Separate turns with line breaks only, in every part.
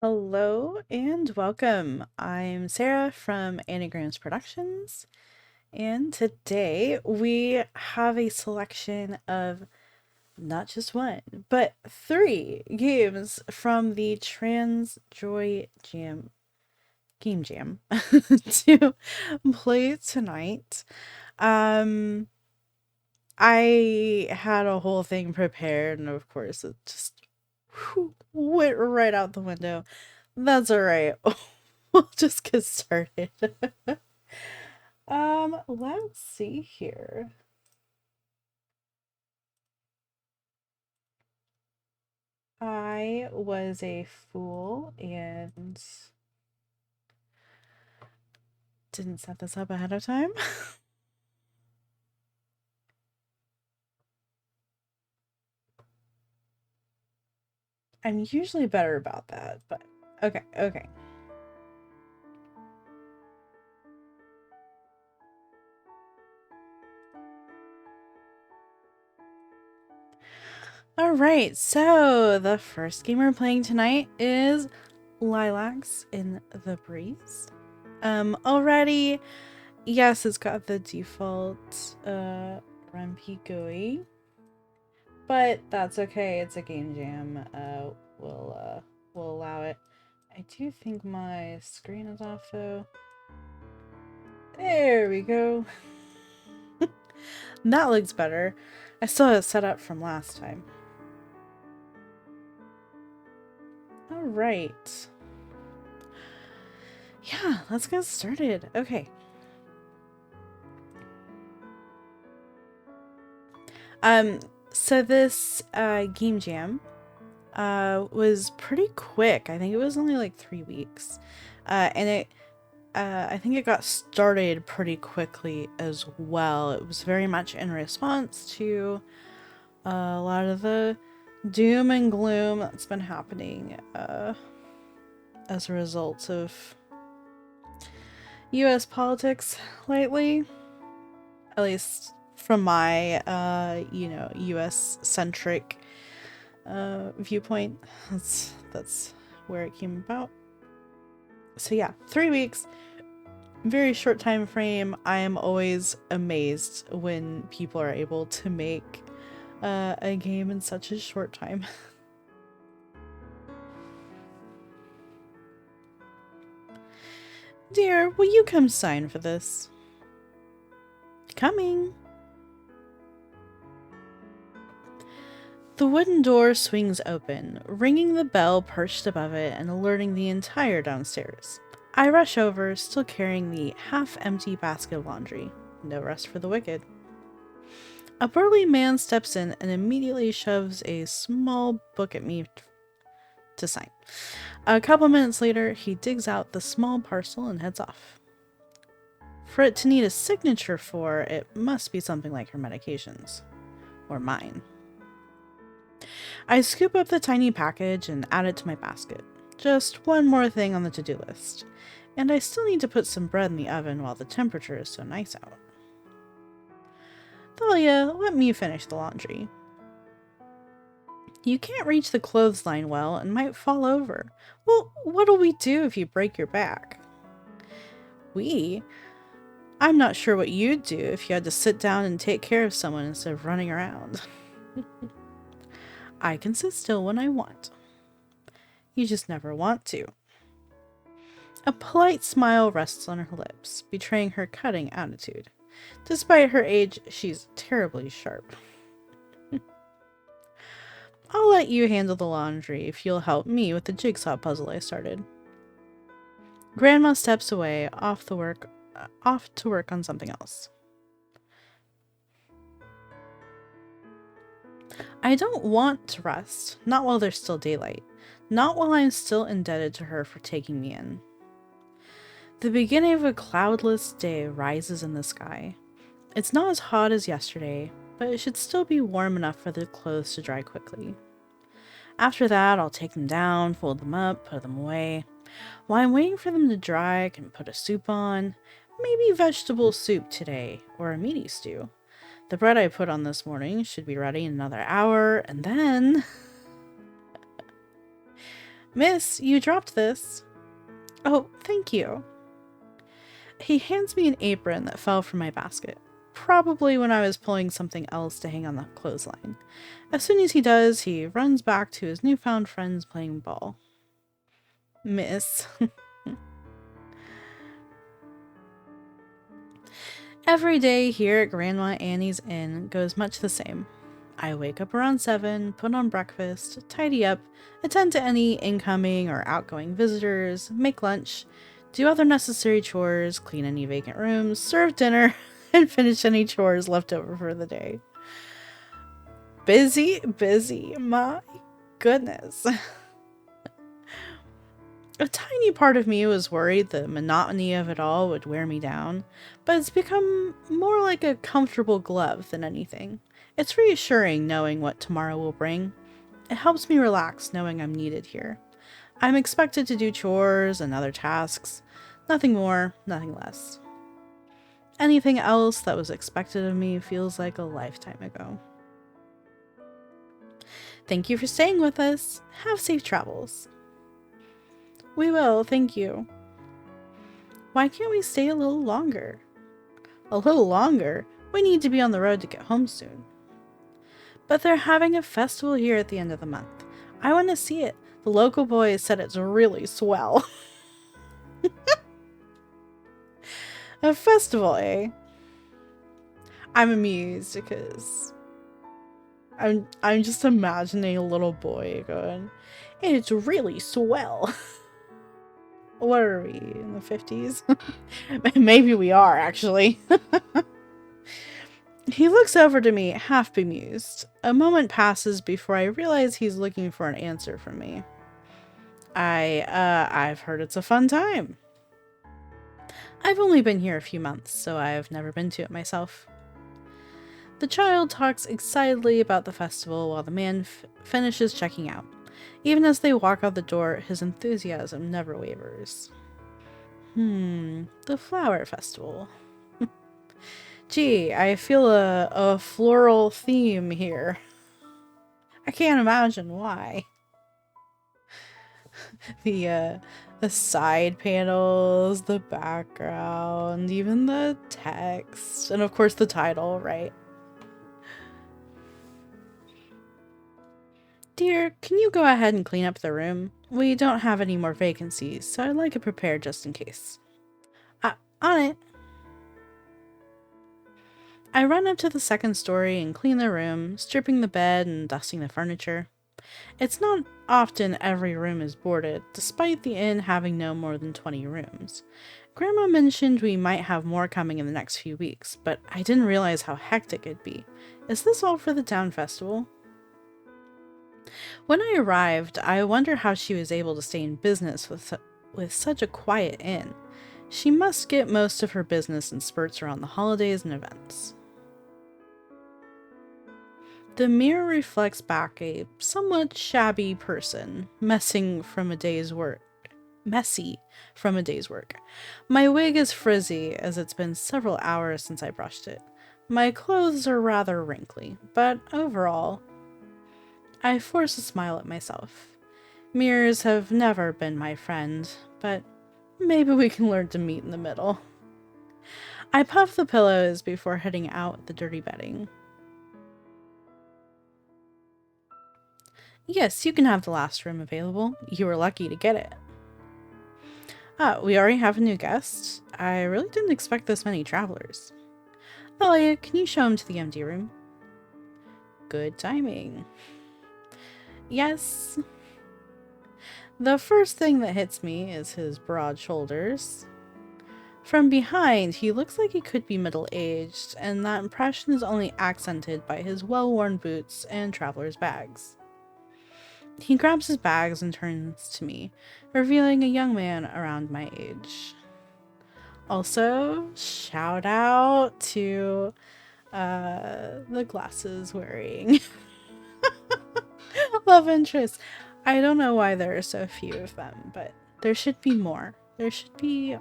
Hello and welcome. I'm Sarah from Anagrams Productions, and today we have a selection of not just one, but three games from the Trans Joy Jam Game Jam to play tonight. Um, I had a whole thing prepared, and of course, it just went right out the window. That's all right. We'll just get started. Let's see here. I was a fool and didn't set this up ahead of time. I'm usually better about that, but okay. All right, so the first game we're playing tonight is Lilacs in the Breeze. Already, yes, it's got the default Rumpy GUI, but that's okay. It's a game jam. We'll allow it. I do think my screen is off though. There we go. That looks better. I still have it set up from last time. All right. Yeah, let's get started. Okay. So this game jam was pretty quick. I think it was only like 3 weeks. And I think it got started pretty quickly as well. It was very much in response to a lot of the doom and gloom that's been happening as a result of US politics lately. At least from my, US centric viewpoint. That's where it came about. So yeah, 3 weeks, very short time frame. I am always amazed when people are able to make a game in such a short time. Dear, will you come sign for this? Coming. The wooden door swings open, ringing the bell perched above it and alerting the entire downstairs. I rush over, still carrying the half-empty basket of laundry. No rest for the wicked. A burly man steps in and immediately shoves a small book at me to sign. A couple minutes later, he digs out the small parcel and heads off. For it to need a signature for, it must be something like her medications. Or mine. I scoop up the tiny package and add it to my basket. Just one more thing on the to-do list. And I still need to put some bread in the oven while the temperature is so nice out. Thalia, let me finish the laundry. You can't reach the clothesline well and might fall over. Well, what'll we do if you break your back? We? I'm not sure what you'd do if you had to sit down and take care of someone instead of running around. I can sit still when I want. You just never want to. A polite smile rests on her lips, betraying her cutting attitude. Despite her age, she's terribly sharp. I'll let you handle the laundry if you'll help me with the jigsaw puzzle I started. Grandma steps away, off to work on something else. I don't want to rest, not while there's still daylight, not while I'm still indebted to her for taking me in. The beginning of a cloudless day rises in the sky. It's not as hot as yesterday, but it should still be warm enough for the clothes to dry quickly. After that, I'll take them down, fold them up, put them away. While I'm waiting for them to dry, I can put a soup on. Maybe vegetable soup today, or a meaty stew. The bread I put on this morning should be ready in another hour, and then... Miss, you dropped this. Oh, thank you. He hands me an apron that fell from my basket, probably when I was pulling something else to hang on the clothesline. As soon as he does, he runs back to his newfound friends playing ball. Miss. Every day here at Grandma Annie's Inn goes much the same. I wake up around 7, put on breakfast, tidy up, attend to any incoming or outgoing visitors, make lunch, do other necessary chores, clean any vacant rooms, serve dinner, and finish any chores left over for the day. Busy, busy, my goodness. A tiny part of me was worried the monotony of it all would wear me down, but it's become more like a comfortable glove than anything. It's reassuring knowing what tomorrow will bring. It helps me relax knowing I'm needed here. I'm expected to do chores and other tasks. Nothing more, nothing less. Anything else that was expected of me feels like a lifetime ago. Thank you for staying with us. Have safe travels. We will, thank you. Why can't we stay a little longer? A little longer? We need to be on the road to get home soon. But they're having a festival here at the end of the month. I want to see it. The local boys said it's really swell. A festival, eh? I'm amused because I'm just imagining a little boy going, it's really swell. What are we, in the 50s? Maybe we are, actually. He looks over to me, half bemused. A moment passes before I realize he's looking for an answer from me. I've heard it's a fun time. I've only been here a few months, so I've never been to it myself. The child talks excitedly about the festival while the man finishes checking out. Even as they walk out the door, his enthusiasm never wavers. The flower festival. Gee, I feel a floral theme here. I can't imagine why. The side panels, the background, even the text, and of course the title, right? Dear, can you go ahead and clean up the room? We don't have any more vacancies, so I'd like it prepared just in case. On it. I run up to the second story and clean the room, stripping the bed and dusting the furniture. It's not often every room is boarded, despite the inn having no more than 20 rooms. Grandma mentioned we might have more coming in the next few weeks, but I didn't realize how hectic it'd be. Is this all for the town festival? When I arrived, I wonder how she was able to stay in business with such a quiet inn. She must get most of her business in spurts around the holidays and events. The mirror reflects back a somewhat shabby person, messy from a day's work. My wig is frizzy, as it's been several hours since I brushed it. My clothes are rather wrinkly, but overall, I force a smile at myself. Mirrors have never been my friend, but maybe we can learn to meet in the middle. I puff the pillows before heading out the dirty bedding. Yes, you can have the last room available. You were lucky to get it. We already have a new guest. I really didn't expect this many travelers. Thalia, can you show him to the empty room? Good timing. Yes. The first thing that hits me is his broad shoulders. From behind, he looks like he could be middle-aged, and that impression is only accented by his well-worn boots and traveler's bags. He grabs his bags and turns to me, revealing a young man around my age. Also, shout out to the glasses wearing love interest. I don't know why there are so few of them, but there should be more. There should be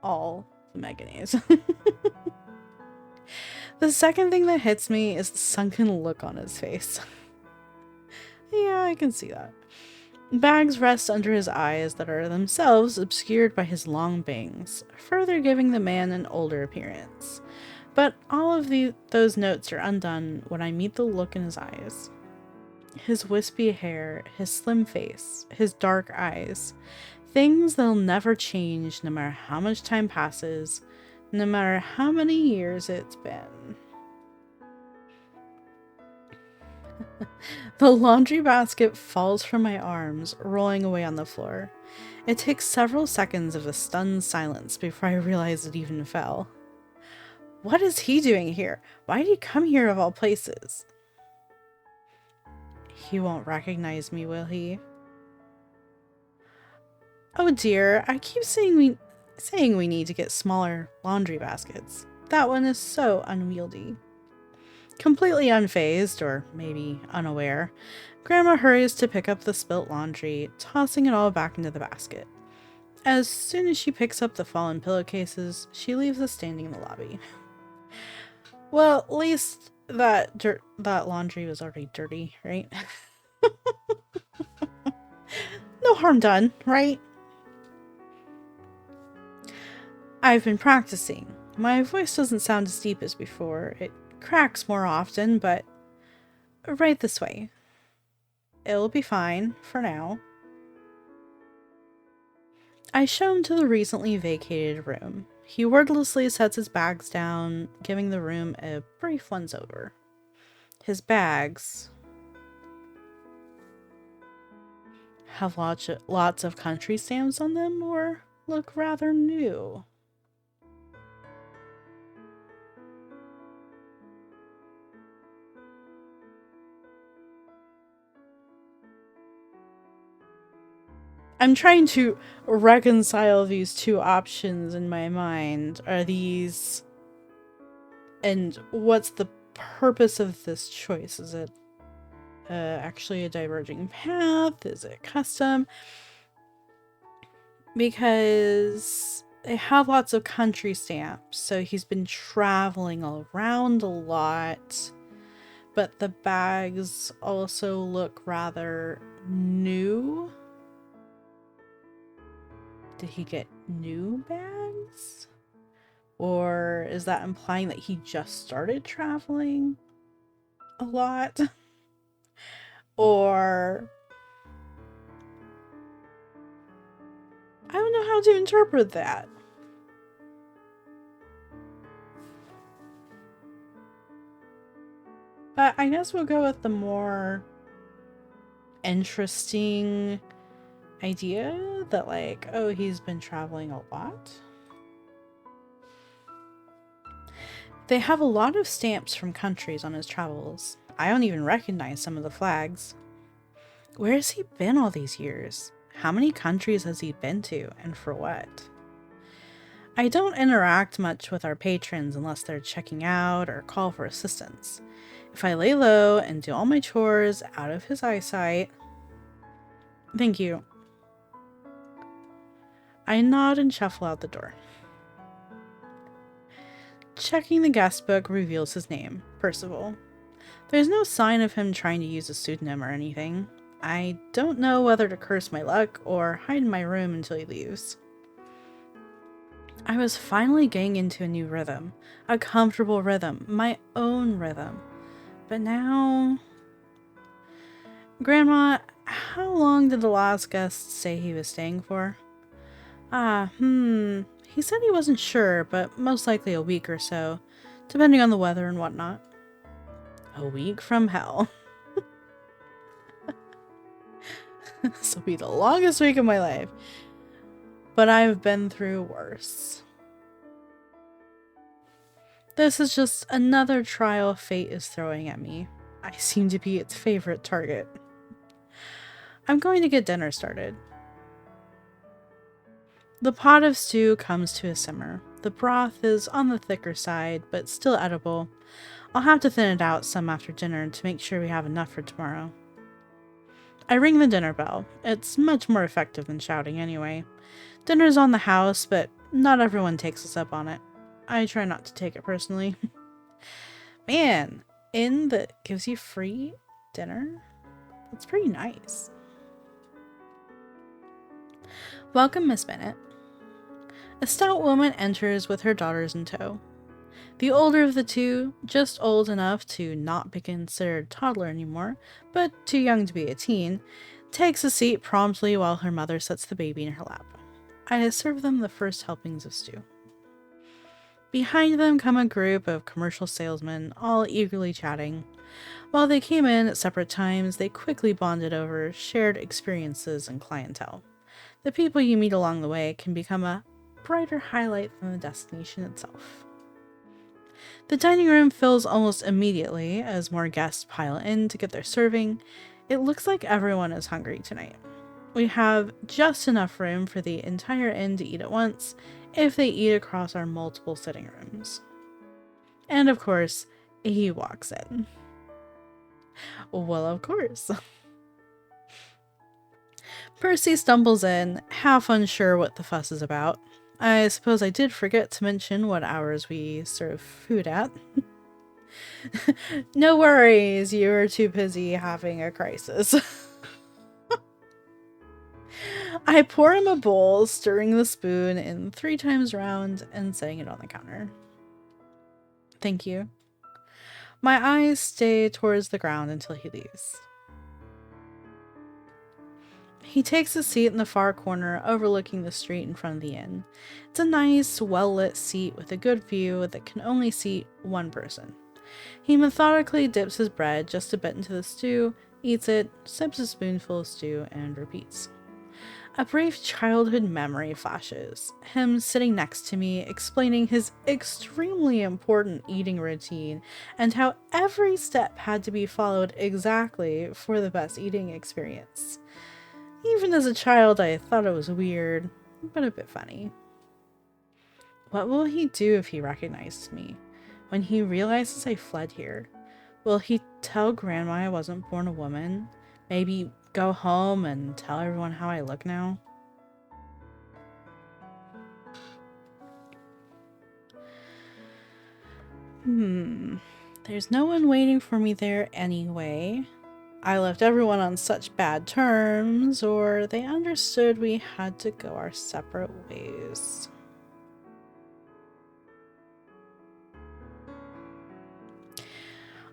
all the Meganese. The second thing that hits me is the sunken look on his face. Yeah, I can see that. Bags rest under his eyes that are themselves obscured by his long bangs, further giving the man an older appearance. But all of those notes are undone when I meet the look in his eyes. His wispy hair, his slim face, his dark eyes. Things that'll never change no matter how much time passes, no matter how many years it's been. The laundry basket falls from my arms, rolling away on the floor. It takes several seconds of a stunned silence before I realize it even fell. What is he doing here? Why did he come here of all places? He won't recognize me, will he? Oh dear, I keep saying we need to get smaller laundry baskets. That one is so unwieldy. Completely unfazed, or maybe unaware, Grandma hurries to pick up the spilt laundry, tossing it all back into the basket. As soon as she picks up the fallen pillowcases, she leaves us standing in the lobby. Well, at least that laundry was already dirty, right? No harm done, right? I've been practicing. My voice doesn't sound as deep as before. It cracks more often, but right this way. It'll be fine for now. I show him to the recently vacated room. He wordlessly sets his bags down, giving the room a brief once over. His bags have lots of country stamps on them, or look rather new. I'm trying to reconcile these two options in my mind. Are these... And what's the purpose of this choice? Is it actually a diverging path? Is it custom? Because they have lots of country stamps, so he's been traveling around a lot. But the bags also look rather new. Did he get new bags? Or is that implying that he just started traveling a lot? Or... I don't know how to interpret that. But I guess we'll go with the more interesting idea that, like, oh, he's been traveling a lot. They have a lot of stamps from countries on his travels. I don't even recognize some of the flags. Where has he been all these years? How many countries has he been to, and for what? I don't interact much with our patrons unless they're checking out or call for assistance. If I lay low and do all my chores out of his eyesight... Thank you. I nod and shuffle out the door. Checking the guest book reveals his name, Percival. There's no sign of him trying to use a pseudonym or anything. I don't know whether to curse my luck or hide in my room until he leaves. I was finally getting into a new rhythm. A comfortable rhythm. My own rhythm. But now... Grandma, how long did the last guest say he was staying for? He said he wasn't sure, but most likely a week or so, depending on the weather and whatnot. A week from hell. This will be the longest week of my life. But I've been through worse. This is just another trial fate is throwing at me. I seem to be its favorite target. I'm going to get dinner started. The pot of stew comes to a simmer. The broth is on the thicker side, but still edible. I'll have to thin it out some after dinner to make sure we have enough for tomorrow. I ring the dinner bell. It's much more effective than shouting anyway. Dinner's on the house, but not everyone takes us up on it. I try not to take it personally. Man, inn that gives you free dinner? That's pretty nice. Welcome, Miss Bennet. A stout woman enters with her daughters in tow. The older of the two, just old enough to not be considered a toddler anymore, but too young to be a teen, takes a seat promptly while her mother sets the baby in her lap. I serve them the first helpings of stew. Behind them come a group of commercial salesmen, all eagerly chatting. While they came in at separate times, they quickly bonded over shared experiences and clientele. The people you meet along the way can become a brighter highlight than the destination itself. The dining room fills almost immediately as more guests pile in to get their serving. It looks like everyone is hungry tonight. We have just enough room for the entire inn to eat at once if they eat across our multiple sitting rooms. And of course, he walks in. Well, of course. Percy stumbles in, half unsure what the fuss is about. I suppose I did forget to mention what hours we serve food at. No worries, you are too busy having a crisis. I pour him a bowl, stirring the spoon in 3 times round and setting it on the counter. Thank you. My eyes stay towards the ground until he leaves. He takes a seat in the far corner overlooking the street in front of the inn. It's a nice, well-lit seat with a good view that can only seat one person. He methodically dips his bread just a bit into the stew, eats it, sips a spoonful of stew, and repeats. A brief childhood memory flashes, him sitting next to me explaining his extremely important eating routine and how every step had to be followed exactly for the best eating experience. Even as a child, I thought it was weird, but a bit funny. What will he do if he recognizes me? When he realizes I fled here? Will he tell Grandma I wasn't born a woman? Maybe go home and tell everyone how I look now? There's no one waiting for me there anyway. I left everyone on such bad terms, or they understood we had to go our separate ways.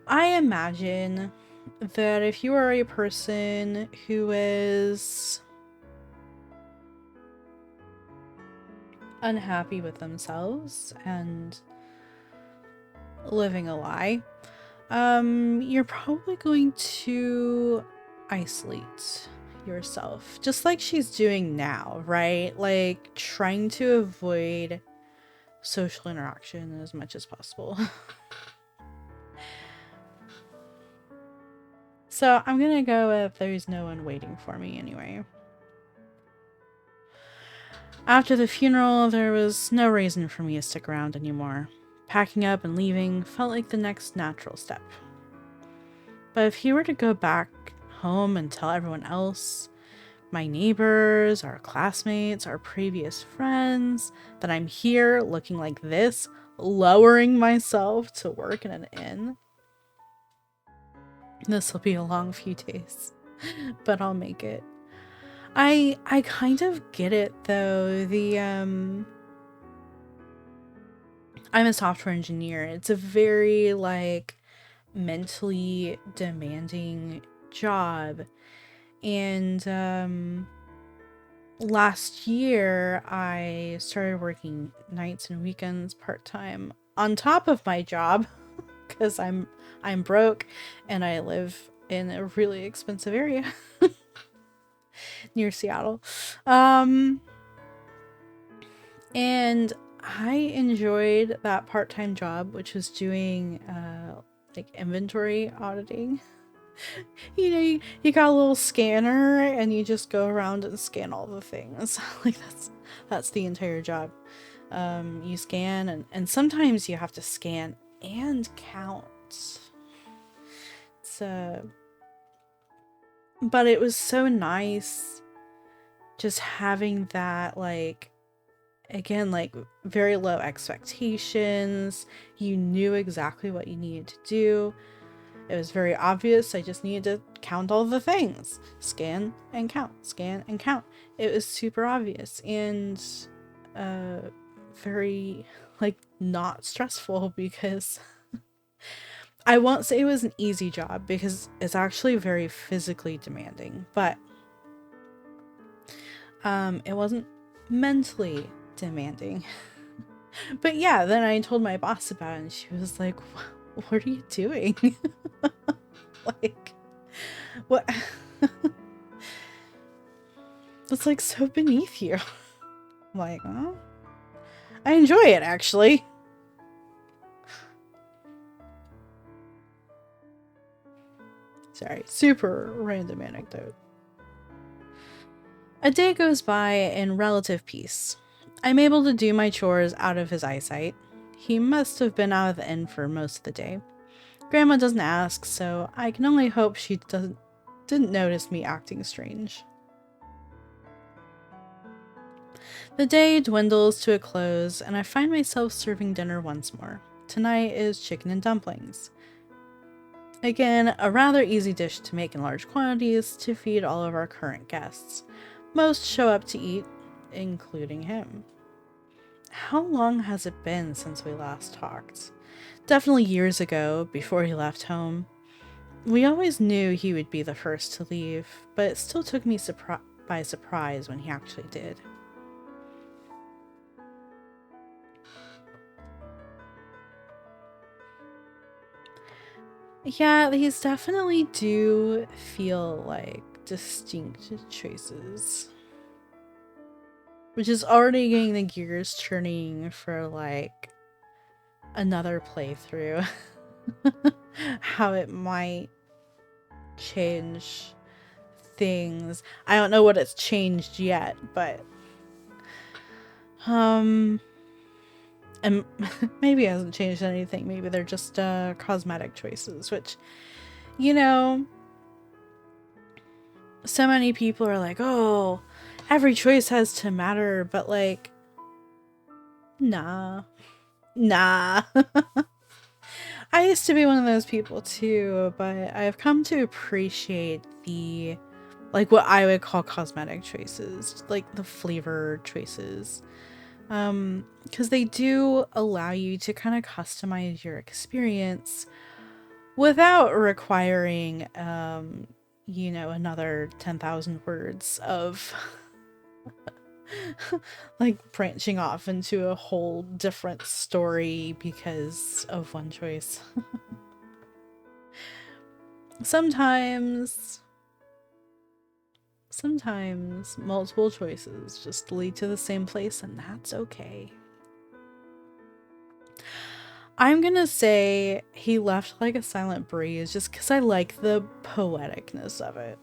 I imagine that if you are a person who is unhappy with themselves and living a lie, you're probably going to isolate yourself, just like she's doing now, right? Like trying to avoid social interaction as much as possible. So I'm gonna go with there's no one waiting for me anyway. After the funeral, there was no reason for me to stick around anymore. Packing up and leaving felt like the next natural step. But if he were to go back home and tell everyone else, my neighbors, our classmates, our previous friends, that I'm here looking like this, lowering myself to work in an inn, this will be a long few days, but I'll make it. I kind of get it though. I'm a software engineer. It's a very like mentally demanding job. And last year I started working nights and weekends part-time on top of my job because I'm broke and I live in a really expensive area near Seattle. And I enjoyed that part-time job, which was doing like inventory auditing. You know, you got a little scanner and you just go around and scan all the things. Like that's the entire job. You scan and sometimes you have to scan and count. But it was so nice just having that, like, again, like very low expectations. You knew exactly what you needed to do. It was very obvious. I just needed to count all the things. Scan and count, scan and count. It was super obvious and very, like, not stressful because I won't say it was an easy job because it's actually very physically demanding, but it wasn't mentally demanding. But yeah, then I told my boss about it and she was like, what are you doing? Like, what? That's like so beneath you. I'm like, oh, I enjoy it actually. Sorry, super random anecdote. A day goes by in relative peace. I'm able to do my chores out of his eyesight. He must have been out of the inn for most of the day. Grandma doesn't ask, so I can only hope she didn't notice me acting strange. The day dwindles to a close, and I find myself serving dinner once more. Tonight is chicken and dumplings. Again, a rather easy dish to make in large quantities to feed all of our current guests. Most show up to eat, including him. How long has it been since we last talked? Definitely years ago, before he left home. We always knew he would be the first to leave, but it still took me by surprise when he actually did. Yeah, these definitely do feel like distinct choices. Which is already getting the gears churning for like another playthrough. How it might change things. I don't know what it's changed yet, but and maybe it hasn't changed anything. Maybe they're just cosmetic choices, which, you know, so many people are like, oh, every choice has to matter, but like, nah. I used to be one of those people too, but I've come to appreciate the, like, what I would call cosmetic choices, like the flavor choices. Because they do allow you to kind of customize your experience without requiring, you know, another 10,000 words of like branching off into a whole different story because of one choice. Sometimes multiple choices just lead to the same place, and that's okay. I'm gonna say he left like a silent breeze just because I like the poeticness of it.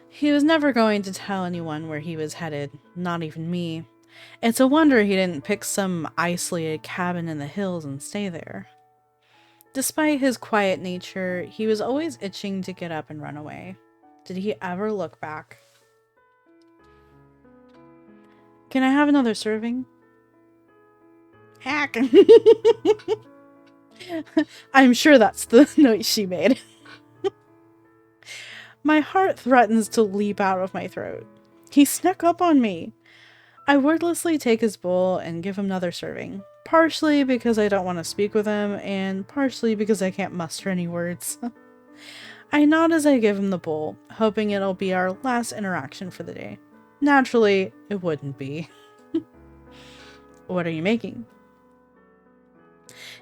He was never going to tell anyone where he was headed, not even me. It's a wonder he didn't pick some isolated cabin in the hills and stay there. Despite his quiet nature, he was always itching to get up and run away. Did he ever look back? Can I have another serving? Hack! I'm sure that's the noise she made. My heart threatens to leap out of my throat. He snuck up on me. I wordlessly take his bowl and give him another serving. Partially because I don't want to speak with him, and partially because I can't muster any words. I nod as I give him the bowl, hoping it'll be our last interaction for the day. Naturally, it wouldn't be. What are you making?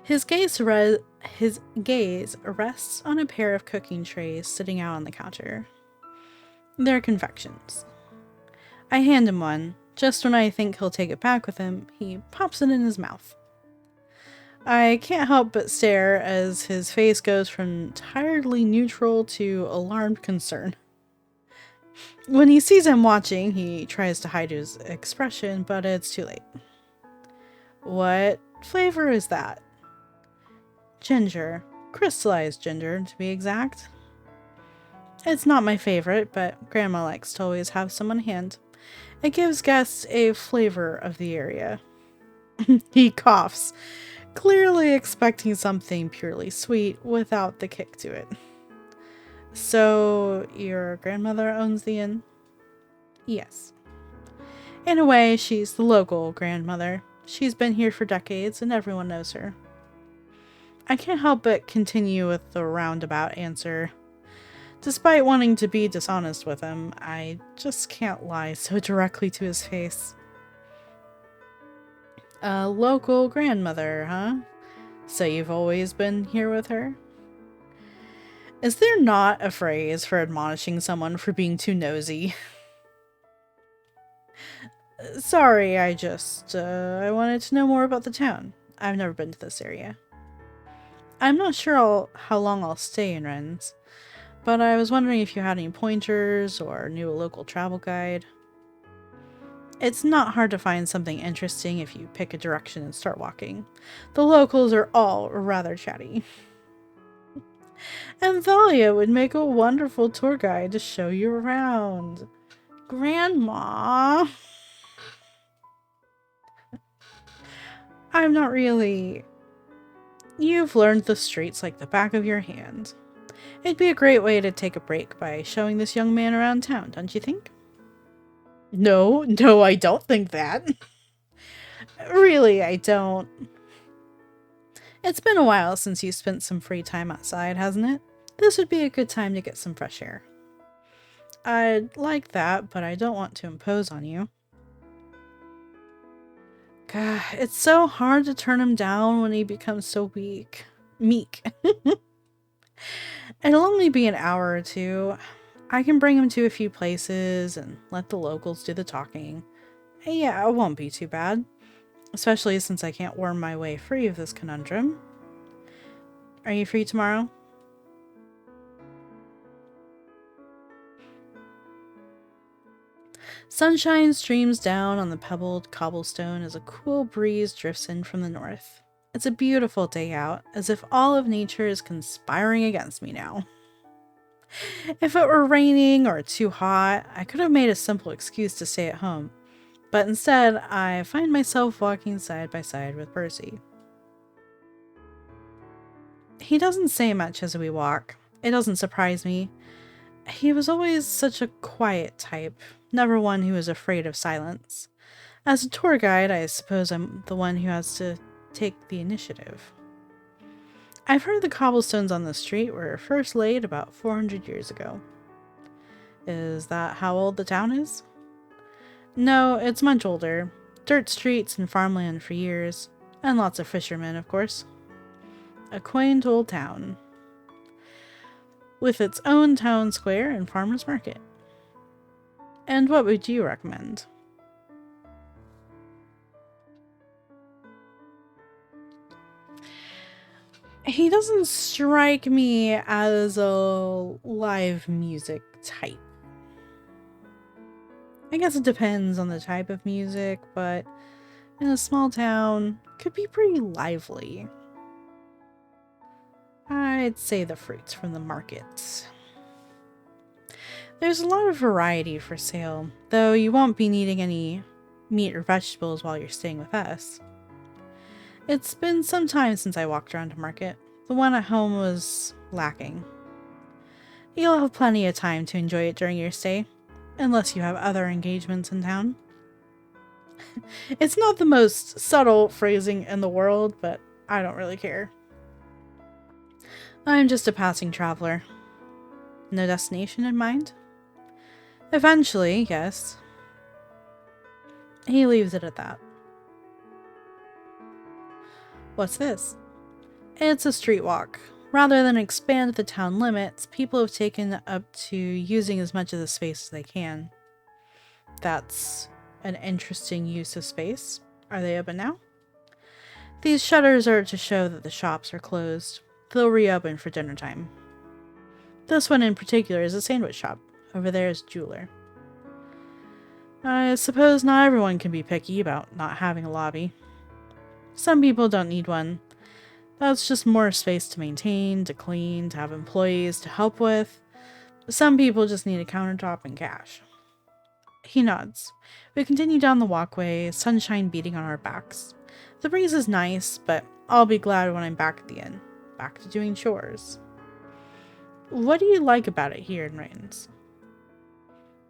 His gaze rests on a pair of cooking trays sitting out on the counter. They're confections. I hand him one. Just when I think he'll take it back with him, he pops it in his mouth. I can't help but stare as his face goes from tiredly neutral to alarmed concern. When he sees I'm watching, he tries to hide his expression, but it's too late. What flavor is that? Ginger. Crystallized ginger, to be exact. It's not my favorite, but Grandma likes to always have some on hand. It gives guests a flavor of the area. He coughs. clearly expecting something purely sweet without the kick to it. So, your grandmother owns the inn? Yes. In a way, she's the local grandmother. She's been here for decades and everyone knows her. I can't help but continue with the roundabout answer. Despite wanting to be dishonest with him, I just can't lie so directly to his face. A local grandmother, huh? So you've always been here with her? Is there not a phrase for admonishing someone for being too nosy? Sorry, I wanted to know more about the town. I've never been to this area. I'm not sure how long I'll stay in Rennes, but I was wondering if you had any pointers or knew a local travel guide. It's not hard to find something interesting if you pick a direction and start walking. The locals are all rather chatty. And Thalia would make a wonderful tour guide to show you around. Grandma! I'm not really. You've learned the streets like the back of your hand. It'd be a great way to take a break by showing this young man around town, don't you think? No, I don't think that. Really, I don't. It's been a while since you spent some free time outside, hasn't it? This would be a good time to get some fresh air. I'd like that, but I don't want to impose on you. God, it's so hard to turn him down when he becomes so meek. It'll only be an hour or two. I can bring him to a few places and let the locals do the talking. Yeah, it won't be too bad. Especially since I can't worm my way free of this conundrum. Are you free tomorrow? Sunshine streams down on the pebbled cobblestone as a cool breeze drifts in from the north. It's a beautiful day out, as if all of nature is conspiring against me now. If it were raining or too hot, I could have made a simple excuse to stay at home. But instead, I find myself walking side by side with Percy. He doesn't say much as we walk. It doesn't surprise me. He was always such a quiet type, never one who was afraid of silence. As a tour guide, I suppose I'm the one who has to take the initiative. I've heard the cobblestones on the street were first laid about 400 years ago. Is that how old the town is? No, it's much older. Dirt streets and farmland for years. And lots of fishermen, of course. A quaint old town. With its own town square and farmer's market. And what would you recommend? He doesn't strike me as a live music type. I guess it depends on the type of music, but in a small town, could be pretty lively. I'd say the fruits from the market. There's a lot of variety for sale, though you won't be needing any meat or vegetables while you're staying with us. It's been some time since I walked around a market. The one at home was lacking. You'll have plenty of time to enjoy it during your stay, unless you have other engagements in town. It's not the most subtle phrasing in the world, but I don't really care. I'm just a passing traveler. No destination in mind? Eventually, yes. He leaves it at that. What's this? It's a street walk. Rather than expand the town limits, people have taken up to using as much of the space as they can. That's an interesting use of space. Are they open now? These shutters are to show that the shops are closed. They'll reopen for dinner time. This one in particular is a sandwich shop. Over there is a jeweler. I suppose not everyone can be picky about not having a lobby. Some people don't need one. That's just more space to maintain, to clean, to have employees to help with. Some people just need a countertop and cash. He nods. We continue down the walkway, sunshine beating on our backs. The breeze is nice, but I'll be glad when I'm back at the inn. Back to doing chores. What do you like about it here in Rains?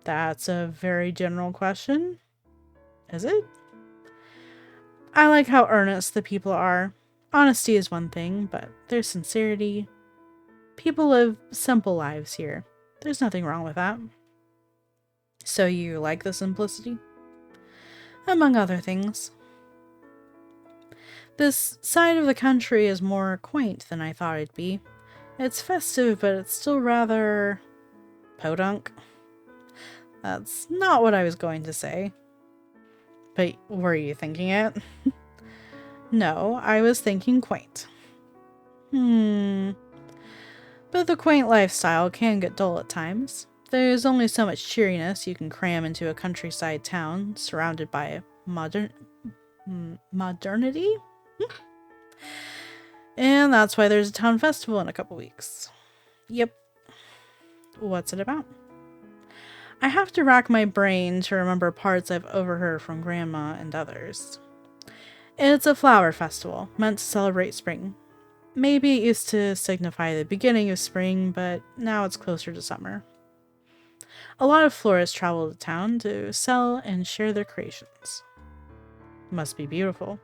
That's a very general question. Is it? I like how earnest the people are. Honesty is one thing, but there's sincerity. People live simple lives here. There's nothing wrong with that. So you like the simplicity? Among other things. This side of the country is more quaint than I thought it'd be. It's festive, but it's still rather podunk. That's not what I was going to say. But were you thinking it? No, I was thinking quaint. But the quaint lifestyle can get dull at times. There's only so much cheeriness you can cram into a countryside town surrounded by modernity? And that's why there's a town festival in a couple weeks. Yep. What's it about? I have to rack my brain to remember parts I've overheard from Grandma and others. It's a flower festival, meant to celebrate spring. Maybe it used to signify the beginning of spring, but now it's closer to summer. A lot of florists travel to town to sell and share their creations. Must be beautiful.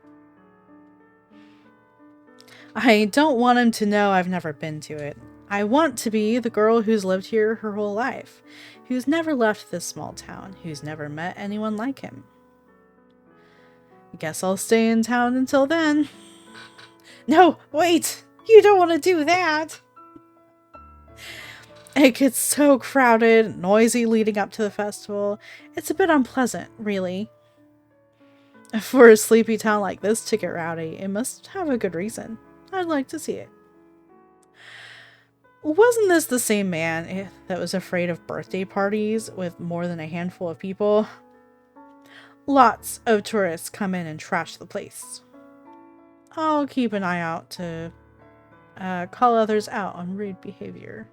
I don't want him to know I've never been to it. I want to be the girl who's lived here her whole life, who's never left this small town, who's never met anyone like him. Guess I'll stay in town until then. No, wait! You don't want to do that! It gets so crowded, noisy leading up to the festival. It's a bit unpleasant, really. For a sleepy town like this to get rowdy, it must have a good reason. I'd like to see it. Wasn't this the same man that was afraid of birthday parties with more than a handful of people? Lots of tourists come in and trash the place. I'll keep an eye out to call others out on rude behavior.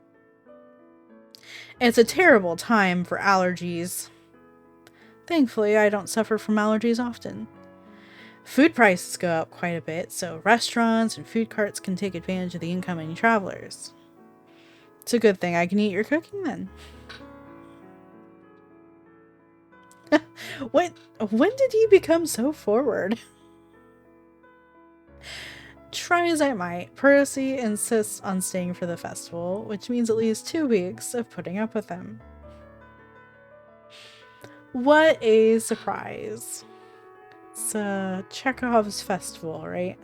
It's a terrible time for allergies. Thankfully, I don't suffer from allergies often. Food prices go up quite a bit, so restaurants and food carts can take advantage of the incoming travelers. It's a good thing I can eat your cooking then. When did you become so forward? Try as I might, Percy insists on staying for the festival, which means at least 2 weeks of putting up with him. What a surprise. It's Chekhov's festival, right?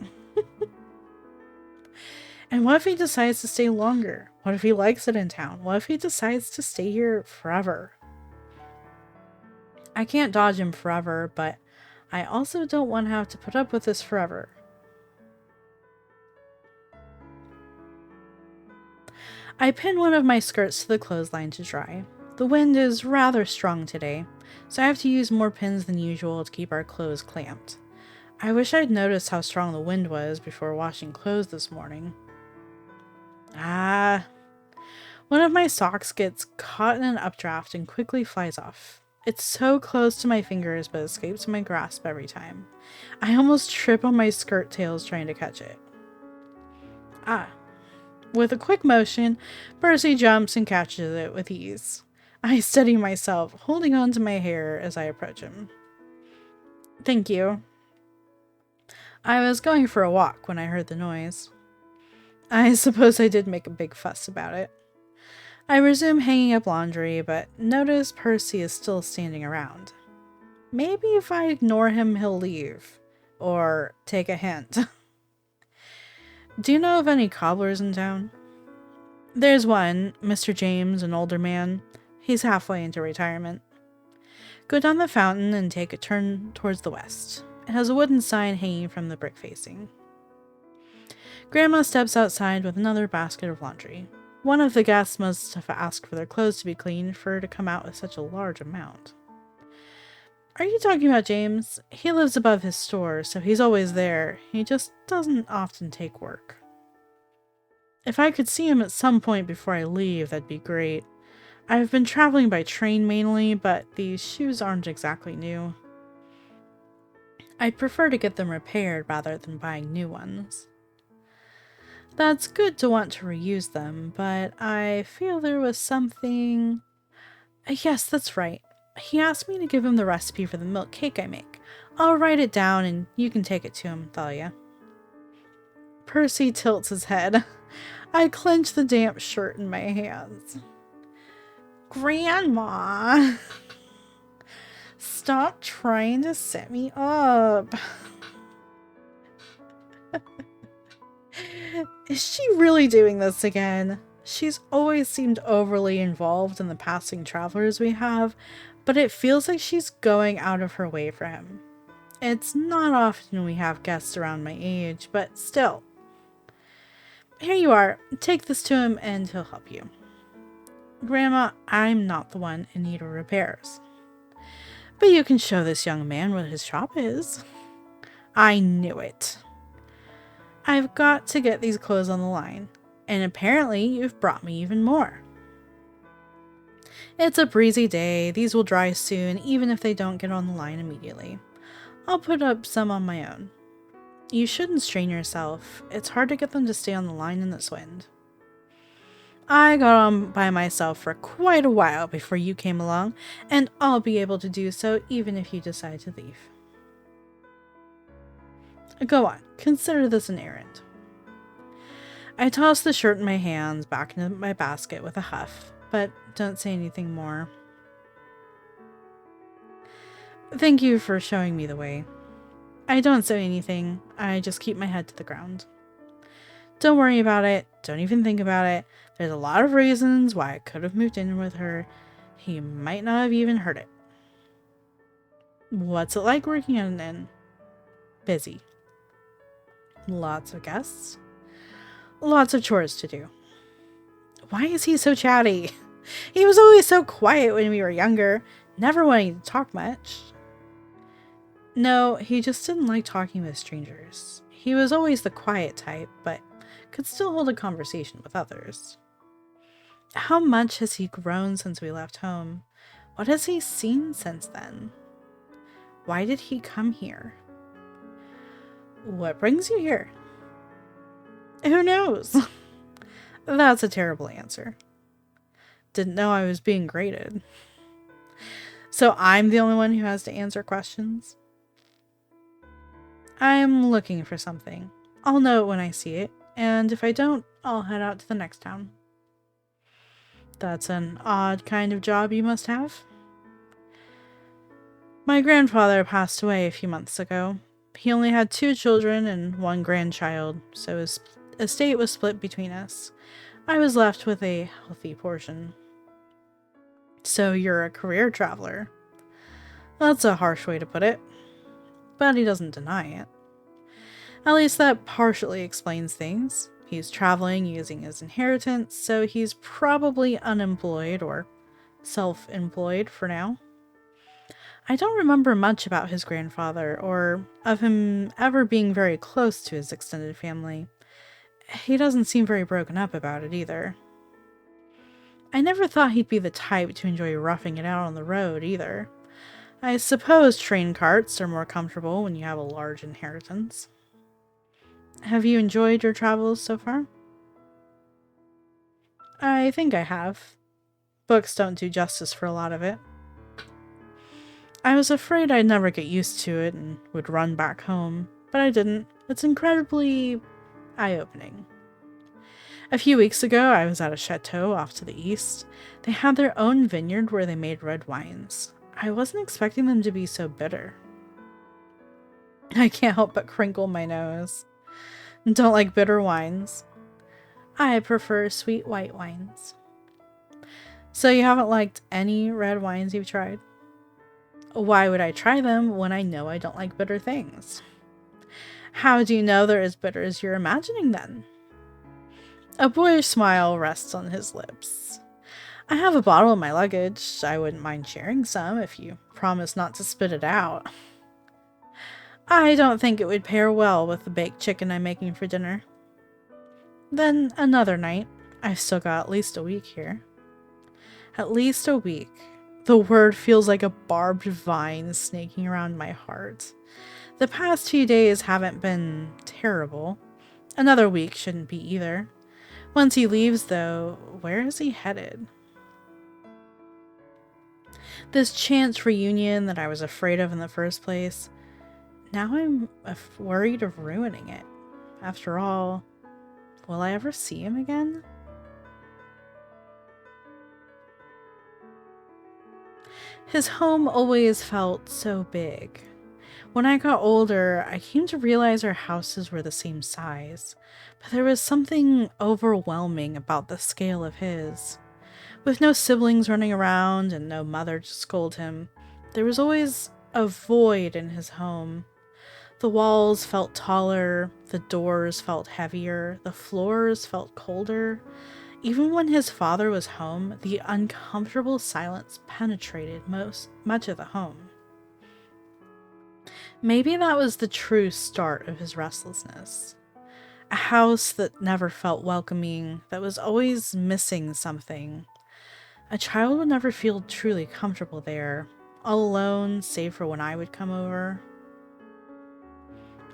And what if he decides to stay longer? What if he likes it in town? What if he decides to stay here forever? I can't dodge him forever, but I also don't want to have to put up with this forever. I pin one of my skirts to the clothesline to dry. The wind is rather strong today, so I have to use more pins than usual to keep our clothes clamped. I wish I'd noticed how strong the wind was before washing clothes this morning. One of my socks gets caught in an updraft and quickly flies off. It's so close to my fingers but escapes my grasp every time. I almost trip on my skirt tails trying to catch it. With a quick motion, Percy jumps and catches it with ease. I steady myself, holding on to my hair as I approach him. Thank you. I was going for a walk when I heard the noise. I suppose I did make a big fuss about it. I resume hanging up laundry, but notice Percy is still standing around. Maybe if I ignore him, he'll leave. Or take a hint. Do you know of any cobblers in town? There's one, Mr. James, an older man. He's halfway into retirement. Go down the fountain and take a turn towards the west. It has a wooden sign hanging from the brick facing. Grandma steps outside with another basket of laundry. One of the guests must have asked for their clothes to be cleaned for her to come out with such a large amount. Are you talking about James? He lives above his store, so he's always there. He just doesn't often take work. If I could see him at some point before I leave, that'd be great. I've been traveling by train mainly, but these shoes aren't exactly new. I'd prefer to get them repaired rather than buying new ones. That's good to want to reuse them, but I feel there was something... Yes, that's right. He asked me to give him the recipe for the milk cake I make. I'll write it down and you can take it to him, Thalia. Percy tilts his head. I clench the damp shirt in my hands. Grandma! Stop trying to set me up. Is she really doing this again? She's always seemed overly involved in the passing travelers we have, but it feels like she's going out of her way for him. It's not often we have guests around my age, but still. Here you are. Take this to him and he'll help you. Grandma, I'm not the one in need of repairs. But you can show this young man what his shop is. I knew it. I've got to get these clothes on the line, and apparently you've brought me even more. It's a breezy day. These will dry soon, even if they don't get on the line immediately. I'll put up some on my own. You shouldn't strain yourself. It's hard to get them to stay on the line in this wind. I got on by myself for quite a while before you came along, and I'll be able to do so even if you decide to leave. Go on, consider this an errand. I toss the shirt in my hands back into my basket with a huff, but don't say anything more. Thank you for showing me the way. I don't say anything, I just keep my head to the ground. Don't worry about it, don't even think about it. There's a lot of reasons why I could have moved in with her. He might not have even heard it. What's it like working at an inn? Busy. Lots of guests. Lots of chores to do. Why is he so chatty? He was always so quiet when we were younger, never wanting to talk much. No, he just didn't like talking with strangers. He was always the quiet type, but could still hold a conversation with others. How much has he grown since we left home? What has he seen since then? Why did he come here? What brings you here? Who knows? That's a terrible answer. Didn't know I was being graded. So I'm the only one who has to answer questions? I'm looking for something. I'll know it when I see it, and if I don't, I'll head out to the next town. That's an odd kind of job you must have. My grandfather passed away a few months ago. He only had 2 children and 1 grandchild, so his estate was split between us. I was left with a healthy portion. So you're a career traveler. That's a harsh way to put it, but he doesn't deny it. At least that partially explains things. He's traveling using his inheritance, so he's probably unemployed or self-employed for now. I don't remember much about his grandfather, or of him ever being very close to his extended family. He doesn't seem very broken up about it either. I never thought he'd be the type to enjoy roughing it out on the road either. I suppose train carts are more comfortable when you have a large inheritance. Have you enjoyed your travels so far? I think I have. Books don't do justice for a lot of it. I was afraid I'd never get used to it and would run back home, but I didn't. It's incredibly eye-opening. A few weeks ago, I was at a chateau off to the east. They had their own vineyard where they made red wines. I wasn't expecting them to be so bitter. I can't help but crinkle my nose. Don't like bitter wines. I prefer sweet white wines. So you haven't liked any red wines you've tried? Why would I try them when I know I don't like bitter things? How do you know they're as bitter as you're imagining then? A boyish smile rests on his lips. I have a bottle in my luggage. I wouldn't mind sharing some if you promise not to spit it out. I don't think it would pair well with the baked chicken I'm making for dinner. Then another night. I've still got at least a week here. At least a week. The word feels like a barbed vine snaking around my heart. The past few days haven't been terrible. Another week shouldn't be either. Once he leaves, though, where is he headed? This chance reunion that I was afraid of in the first place, now I'm worried of ruining it. After all, will I ever see him again? His home always felt so big. When I got older, I came to realize our houses were the same size, but there was something overwhelming about the scale of his. With no siblings running around and no mother to scold him, there was always a void in his home. The walls felt taller, the doors felt heavier, the floors felt colder. Even when his father was home, the uncomfortable silence penetrated much of the home. Maybe that was the true start of his restlessness. A house that never felt welcoming, that was always missing something. A child would never feel truly comfortable there, all alone, save for when I would come over.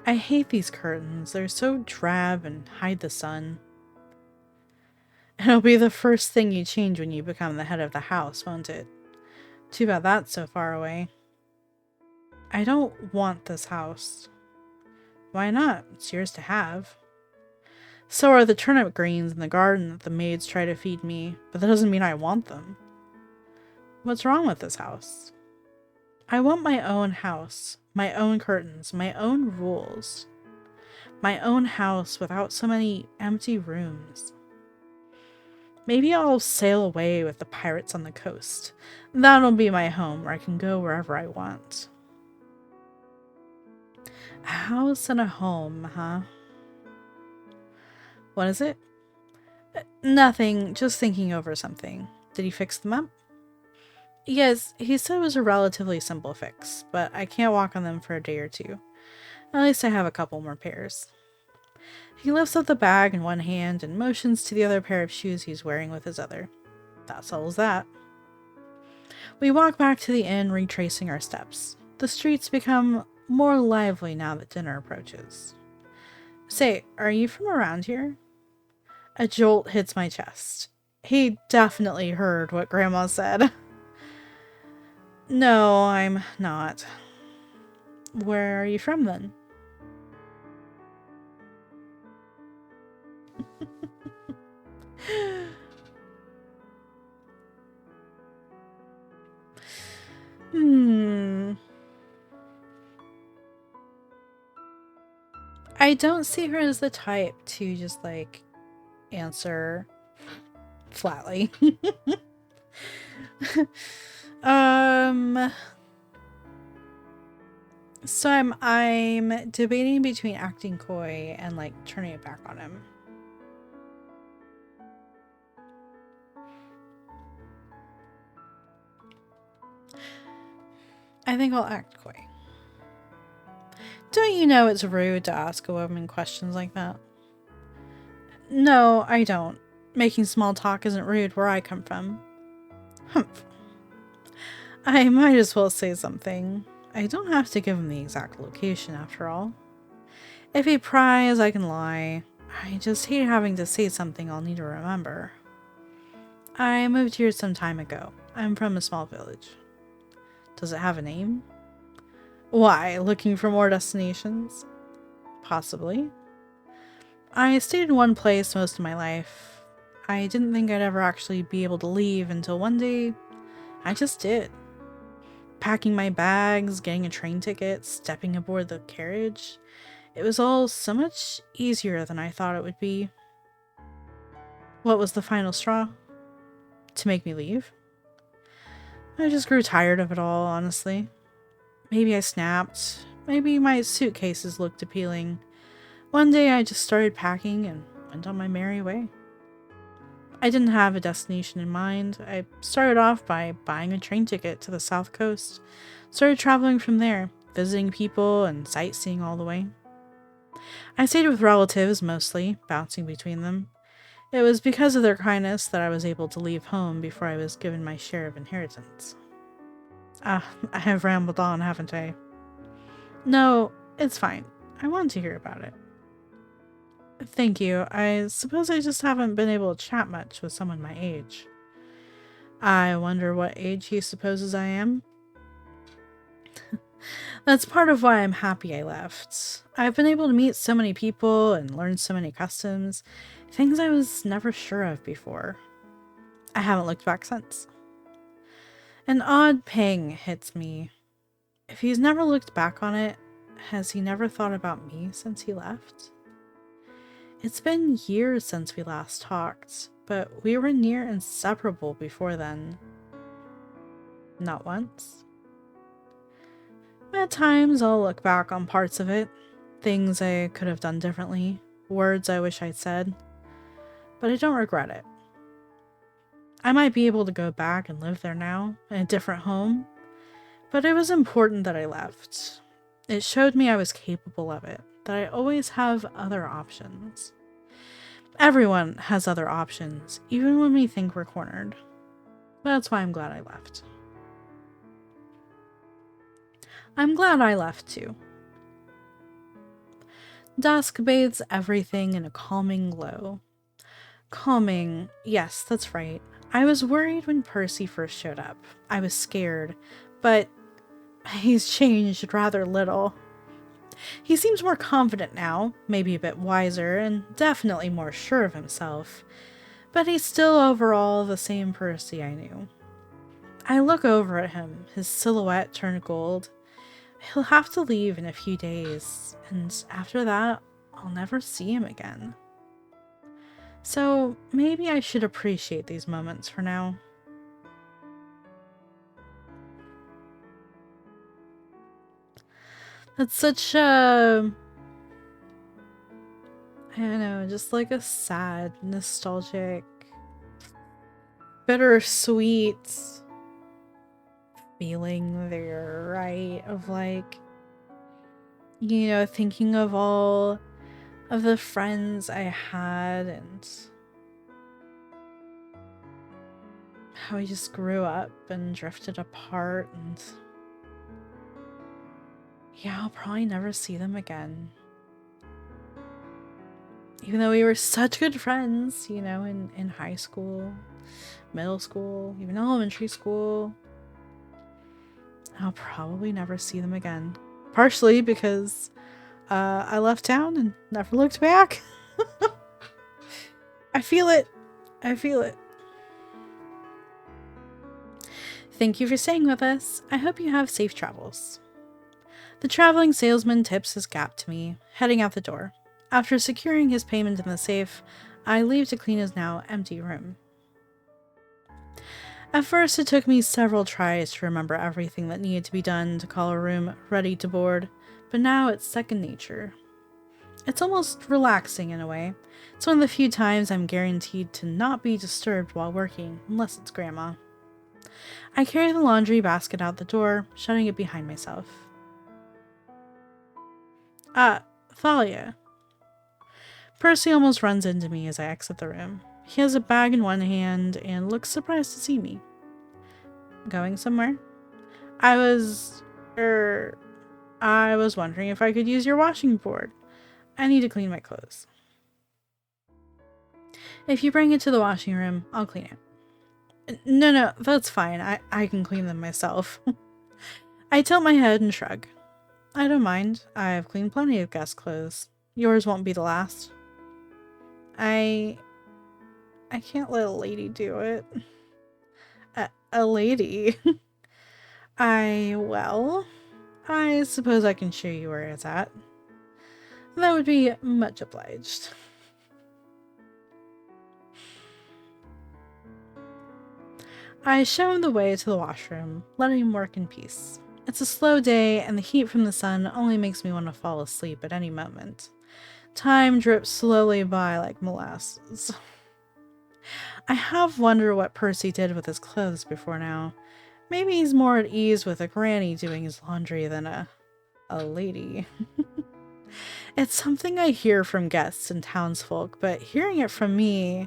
I hate these curtains. They're so drab and hide the sun. It'll be the first thing you change when you become the head of the house, won't it? Too bad that's so far away. I don't want this house. Why not? It's yours to have. So are the turnip greens in the garden that the maids try to feed me, but that doesn't mean I want them. What's wrong with this house? I want my own house, my own curtains, my own rules. My own house without so many empty rooms. Maybe I'll sail away with the pirates on the coast. That'll be my home where I can go wherever I want. A house and a home, huh? What is it? Nothing, just thinking over something. Did he fix them up? Yes, he said it was a relatively simple fix, but I can't walk on them for a day or two. At least I have a couple more pairs. He lifts up the bag in one hand and motions to the other pair of shoes he's wearing with his other. That settles that. We walk back to the inn, retracing our steps. The streets become more lively now that dinner approaches. Say, are you from around here? A jolt hits my chest. He definitely heard what Grandma said. No, I'm not. Where are you from then? I don't see her as the type to just answer flatly. So I'm debating between acting coy and turning it back on him. I think I'll act coy. Don't you know it's rude to ask a woman questions like that? No, I don't. Making small talk isn't rude where I come from. Humph. I might as well say something. I don't have to give him the exact location after all. If he pries, I can lie. I just hate having to say something I'll need to remember. I moved here some time ago. I'm from a small village. Does it have a name? Why, looking for more destinations? Possibly. I stayed in one place most of my life. I didn't think I'd ever actually be able to leave until one day I just did. Packing my bags, getting a train ticket, stepping aboard the carriage. It was all so much easier than I thought it would be. What was the final straw? To make me leave? I just grew tired of it all, honestly. Maybe I snapped. Maybe my suitcases looked appealing. One day I just started packing and went on my merry way. I didn't have a destination in mind. I started off by buying a train ticket to the South Coast. Started traveling from there, visiting people and sightseeing all the way. I stayed with relatives mostly, bouncing between them. It was because of their kindness that I was able to leave home before I was given my share of inheritance. I have rambled on, haven't I? No, it's fine. I want to hear about it. Thank you. I suppose I just haven't been able to chat much with someone my age. I wonder what age he supposes I am. That's part of why I'm happy I left. I've been able to meet so many people and learn so many customs, things I was never sure of before. I haven't looked back since. An odd pang hits me. If he's never looked back on it, has he never thought about me since he left? It's been years since we last talked, but we were near inseparable before then. Not once. At times, I'll look back on parts of it, things I could have done differently, words I wish I'd said, but I don't regret it. I might be able to go back and live there now, in a different home, but it was important that I left. It showed me I was capable of it, that I always have other options. Everyone has other options, even when we think we're cornered. That's why I'm glad I left. I'm glad I left too. Dusk bathes everything in a calming glow. Calming, yes, that's right. I was worried when Percy first showed up. I was scared, but he's changed rather little. He seems more confident now, maybe a bit wiser, and definitely more sure of himself. But he's still overall the same Percy I knew. I look over at him, his silhouette turned gold. He'll have to leave in a few days, and after that, I'll never see him again. So maybe I should appreciate these moments for now. That's such a... I don't know, just like a sad, nostalgic, bittersweet feeling there, right? Of like, you know, thinking of all of the friends I had and how we just grew up and drifted apart, and yeah, I'll probably never see them again. Even though we were such good friends, you know, in high school, middle school, even elementary school, I'll probably never see them again. Partially because I left town and never looked back. I feel it. I feel it. Thank you for staying with us. I hope you have safe travels. The traveling salesman tips his cap to me, heading out the door. After securing his payment in the safe, I leave to clean his now empty room. At first, it took me several tries to remember everything that needed to be done to call a room ready to board, but now it's second nature. It's almost relaxing in a way. It's one of the few times I'm guaranteed to not be disturbed while working, unless it's Grandma. I carry the laundry basket out the door, shutting it behind myself. Thalia. Percy almost runs into me as I exit the room. He has a bag in one hand and looks surprised to see me. Going somewhere? I was wondering if I could use your washing board. I need to clean my clothes. If you bring it to the washing room, I'll clean it. No, that's fine. I can clean them myself. I tilt my head and shrug. I don't mind. I've cleaned plenty of guest clothes. Yours won't be the last. I can't let a lady do it. A lady? I suppose I can show you where it's at. That would be much obliged. I show him the way to the washroom, letting him work in peace. It's a slow day, and the heat from the sun only makes me want to fall asleep at any moment. Time drips slowly by like molasses. I have wondered what Percy did with his clothes before now. Maybe he's more at ease with a granny doing his laundry than a lady. It's something I hear from guests and townsfolk, but hearing it from him,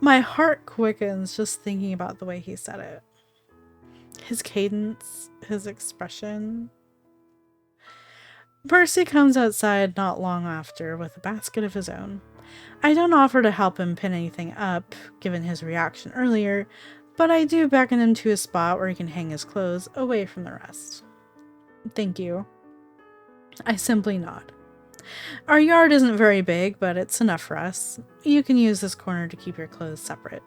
My heart quickens just thinking about the way he said it. His cadence, his expression. Percy comes outside not long after with a basket of his own. I don't offer to help him pin anything up, given his reaction earlier, but I do beckon him to a spot where he can hang his clothes away from the rest. Thank you. I simply nod. Our yard isn't very big, but it's enough for us. You can use this corner to keep your clothes separate.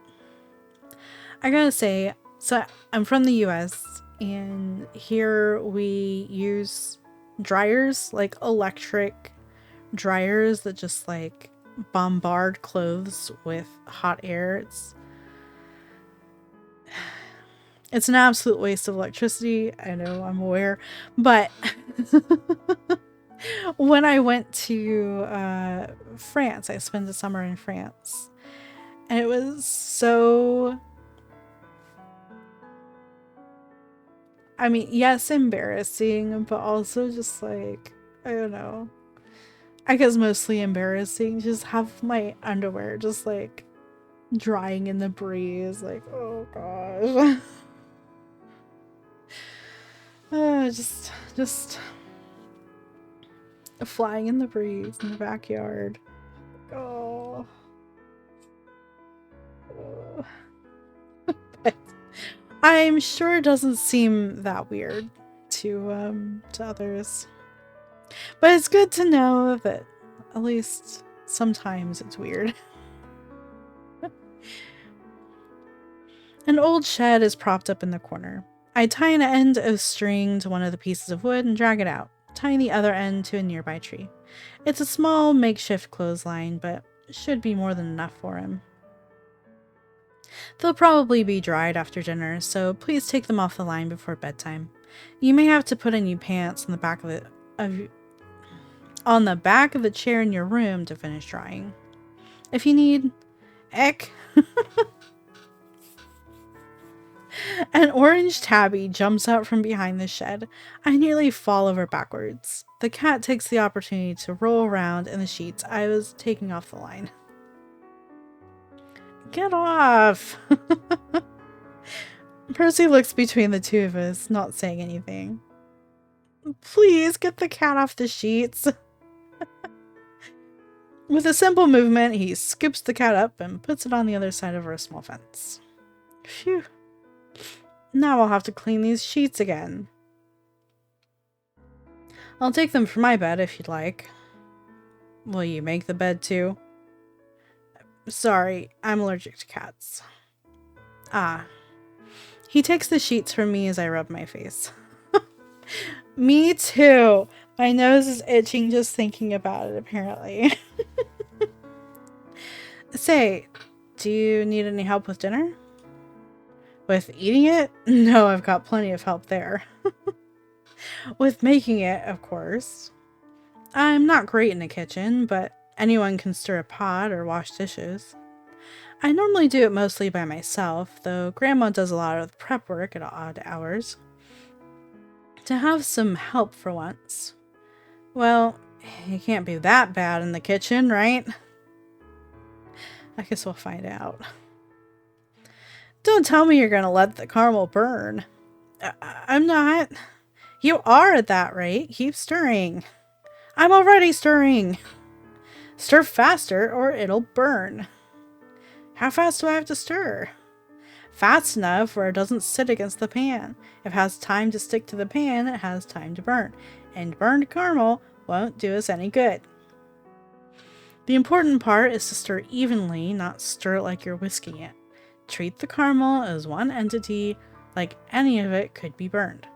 I gotta say, so I'm from the US, and here we use dryers, like electric dryers that just like bombard clothes with hot air. It's an absolute waste of electricity. I know, I'm aware, but when I went to France, I spent the summer in France, and it was so, I mean, yes, embarrassing, but also just like, I don't know, I guess mostly embarrassing. Just have my underwear just like drying in the breeze, like, oh gosh. Just flying in the breeze in the backyard. Oh. But I'm sure it doesn't seem that weird to others. But it's good to know that at least sometimes it's weird. An old shed is propped up in the corner. I tie an end of string to one of the pieces of wood and drag it out, tying the other end to a nearby tree. It's a small makeshift clothesline, but should be more than enough for him. They'll probably be dried after dinner, so please take them off the line before bedtime. You may have to put in new pants on the back of the chair in your room to finish drying. If you need... Eck! An orange tabby jumps out from behind the shed. I nearly fall over backwards. The cat takes the opportunity to roll around in the sheets I was taking off the line. Get off! Percy looks between the two of us, not saying anything. Please get the cat off the sheets. With a simple movement, he scoops the cat up and puts it on the other side of our small fence. Phew. Now I'll have to clean these sheets again. I'll take them for my bed if you'd like. Will you make the bed too? Sorry, I'm allergic to cats. Ah. He takes the sheets from me as I rub my face. Me too. My nose is itching just thinking about it, apparently. Say, do you need any help with dinner? With eating it? No, I've got plenty of help there. With making it, of course. I'm not great in the kitchen, but anyone can stir a pot or wash dishes. I normally do it mostly by myself, though Grandma does a lot of the prep work at odd hours. To have some help for once. Well, it can't be that bad in the kitchen, right? I guess we'll find out. Don't tell me you're gonna let the caramel burn. I'm not. You are at that rate. Keep stirring. I'm already stirring. Stir faster or it'll burn. How fast do I have to stir? Fast enough where it doesn't sit against the pan. If it has time to stick to the pan, it has time to burn. And burned caramel won't do us any good. The important part is to stir evenly, not stir it like you're whisking it. Treat the caramel as one entity, like any of it could be burned.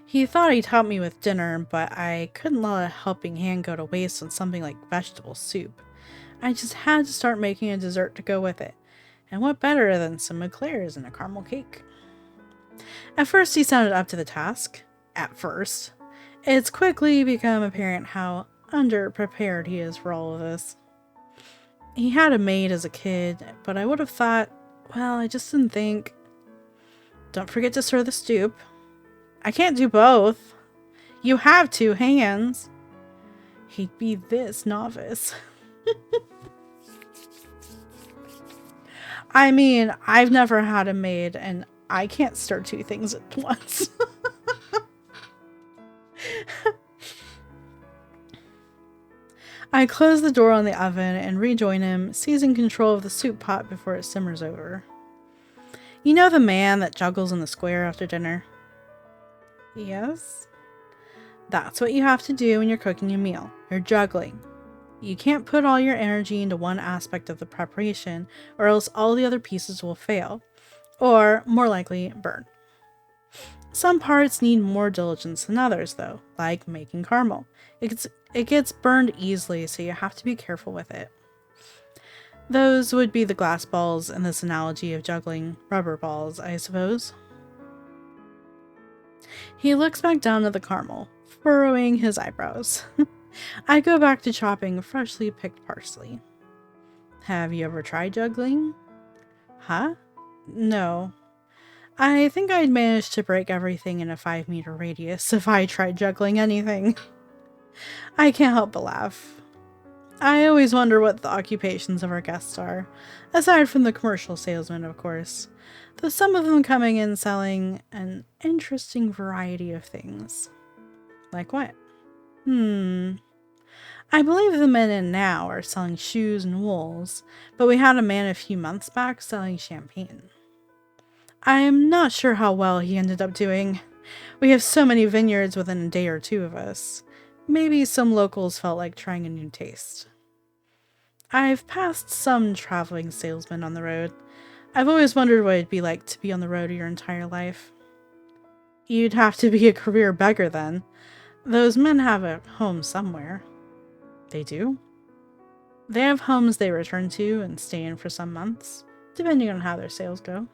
He thought he'd help me with dinner, but I couldn't let a helping hand go to waste on something like vegetable soup. I just had to start making a dessert to go with it. And what better than some eclairs and a caramel cake? At first he sounded up to the task. At first. It's quickly become apparent how underprepared he is for all of this. He had a maid as a kid, but I would have thought, well, I just didn't think. Don't forget to stir the soup. I can't do both. You have 2 hands. He'd be this novice. I mean, I've never had a maid, and I can't stir two things at once. I close the door on the oven and rejoin him, seizing control of the soup pot before it simmers over. You know the man that juggles in the square after dinner? Yes? That's what you have to do when you're cooking a meal. You're juggling. You can't put all your energy into one aspect of the preparation, or else all the other pieces will fail. Or, more likely, burn. Some parts need more diligence than others, though, like making caramel. It gets burned easily, so you have to be careful with it. Those would be the glass balls in this analogy of juggling rubber balls, I suppose. He looks back down at the caramel, furrowing his eyebrows. I go back to chopping freshly picked parsley. Have you ever tried juggling? Huh? No. I think I'd manage to break everything in a 5-meter radius if I tried juggling anything. I can't help but laugh. I always wonder what the occupations of our guests are, aside from the commercial salesmen, of course, though some of them coming in selling an interesting variety of things. Like what? I believe the men in now are selling shoes and wools, but we had a man a few months back selling champagne. I'm not sure how well he ended up doing. We have so many vineyards within a day or two of us. Maybe some locals felt like trying a new taste. I've passed some traveling salesmen on the road. I've always wondered what it'd be like to be on the road your entire life. You'd have to be a career beggar then. Those men have a home somewhere. They do? They have homes they return to and stay in for some months, depending on how their sales go.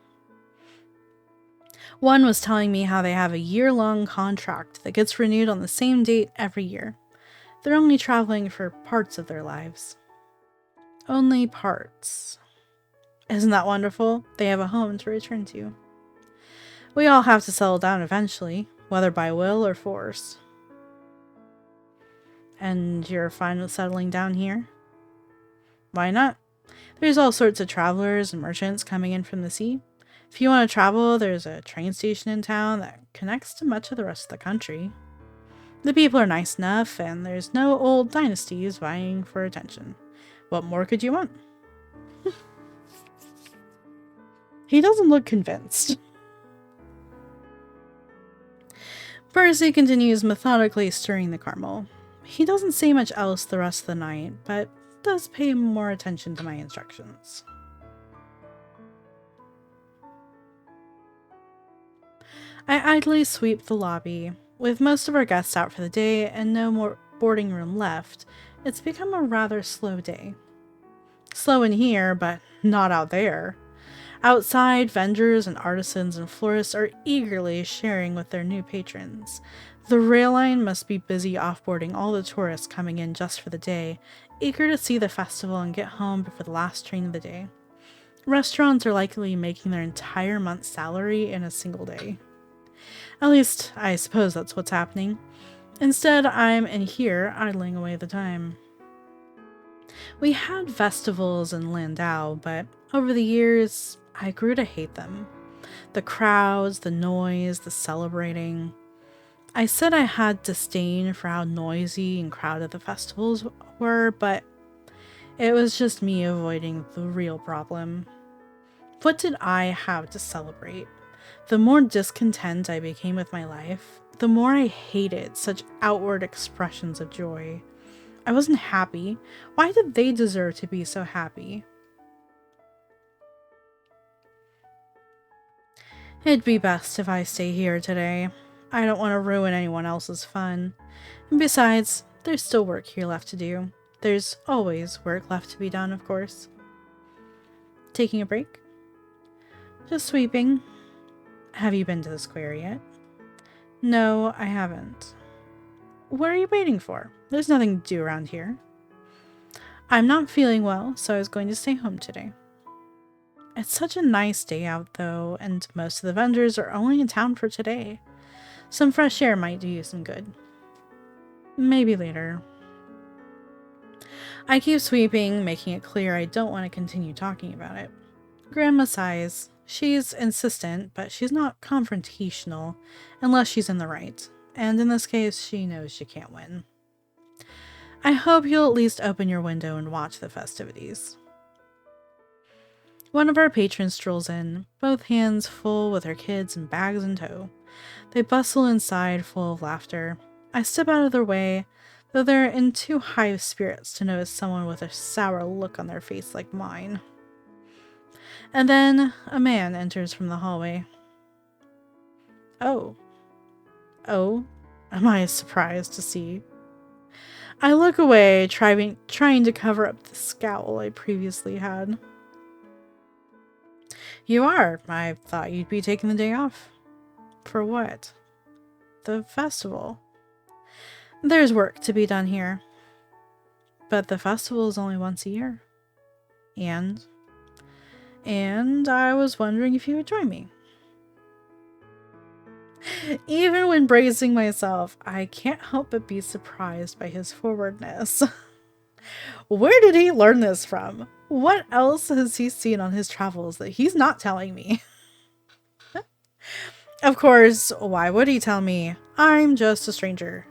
One was telling me how they have a year-long contract that gets renewed on the same date every year. They're only traveling for parts of their lives. Only parts. Isn't that wonderful? They have a home to return to. We all have to settle down eventually, whether by will or force. And you're fine with settling down here? Why not? There's all sorts of travelers and merchants coming in from the sea. If you want to travel, there's a train station in town that connects to much of the rest of the country. The people are nice enough, and there's no old dynasties vying for attention. What more could you want? He doesn't look convinced. Percy continues methodically stirring the caramel. He doesn't say much else the rest of the night, but does pay more attention to my instructions. I idly sweep the lobby. With most of our guests out for the day and no more boarding room left, it's become a rather slow day. Slow in here, but not out there. Outside, vendors and artisans and florists are eagerly sharing with their new patrons. The rail line must be busy offboarding all the tourists coming in just for the day, eager to see the festival and get home before the last train of the day. Restaurants are likely making their entire month's salary in a single day. At least, I suppose that's what's happening. Instead, I'm in here idling away the time. We had festivals in Landau, but over the years, I grew to hate them. The crowds, the noise, the celebrating. I said I had disdain for how noisy and crowded the festivals were, but it was just me avoiding the real problem. What did I have to celebrate? The more discontent I became with my life, the more I hated such outward expressions of joy. I wasn't happy. Why did they deserve to be so happy? It'd be best if I stay here today. I don't want to ruin anyone else's fun. And besides, there's still work here left to do. There's always work left to be done, of course. Taking a break? Just sweeping. Have you been to the square yet? No, I haven't. What are you waiting for? There's nothing to do around here. I'm not feeling well, so I was going to stay home today. It's such a nice day out, though, and most of the vendors are only in town for today. Some fresh air might do you some good. Maybe later. I keep sweeping, making it clear I don't want to continue talking about it. Grandma sighs. She's insistent, but she's not confrontational unless she's in the right. And in this case, she knows she can't win. I hope you'll at least open your window and watch the festivities. One of our patrons strolls in, both hands full with her kids and bags in tow. They bustle inside, full of laughter. I step out of their way, though they're in too high of spirits to notice someone with a sour look on their face like mine. And then a man enters from the hallway. Oh. Oh, am I surprised to see? I look away, trying to cover up the scowl I previously had. You are. I thought you'd be taking the day off. For what? The festival. There's work to be done here. But the festival is only once a year. And I was wondering if you would join me. Even when bracing myself, I can't help but be surprised by his forwardness. Where did he learn this from? What else has he seen on his travels that he's not telling me? Of course, why would he tell me? I'm just a stranger.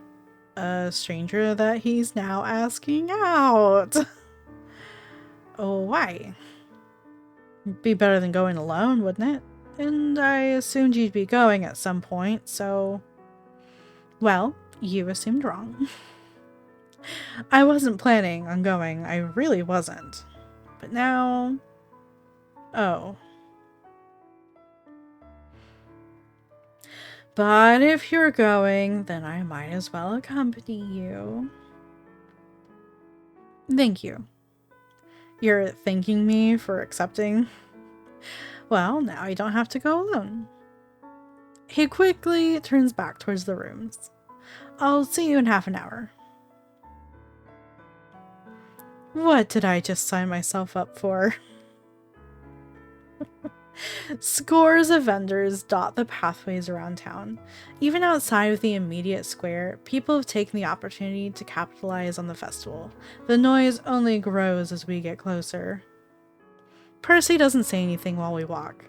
A stranger that he's now asking out. Oh, why? Be better than going alone, wouldn't it? And I assumed you'd be going at some point, so... Well, you assumed wrong. I wasn't planning on going, I really wasn't. But now... Oh. But if you're going, then I might as well accompany you. Thank you. You're thanking me for accepting? Well, now you don't have to go alone. He quickly turns back towards the rooms. I'll see you in half an hour. What did I just sign myself up for? Scores of vendors dot the pathways around town. Even outside of the immediate square, people have taken the opportunity to capitalize on the festival. The noise only grows as we get closer. Percy doesn't say anything while we walk.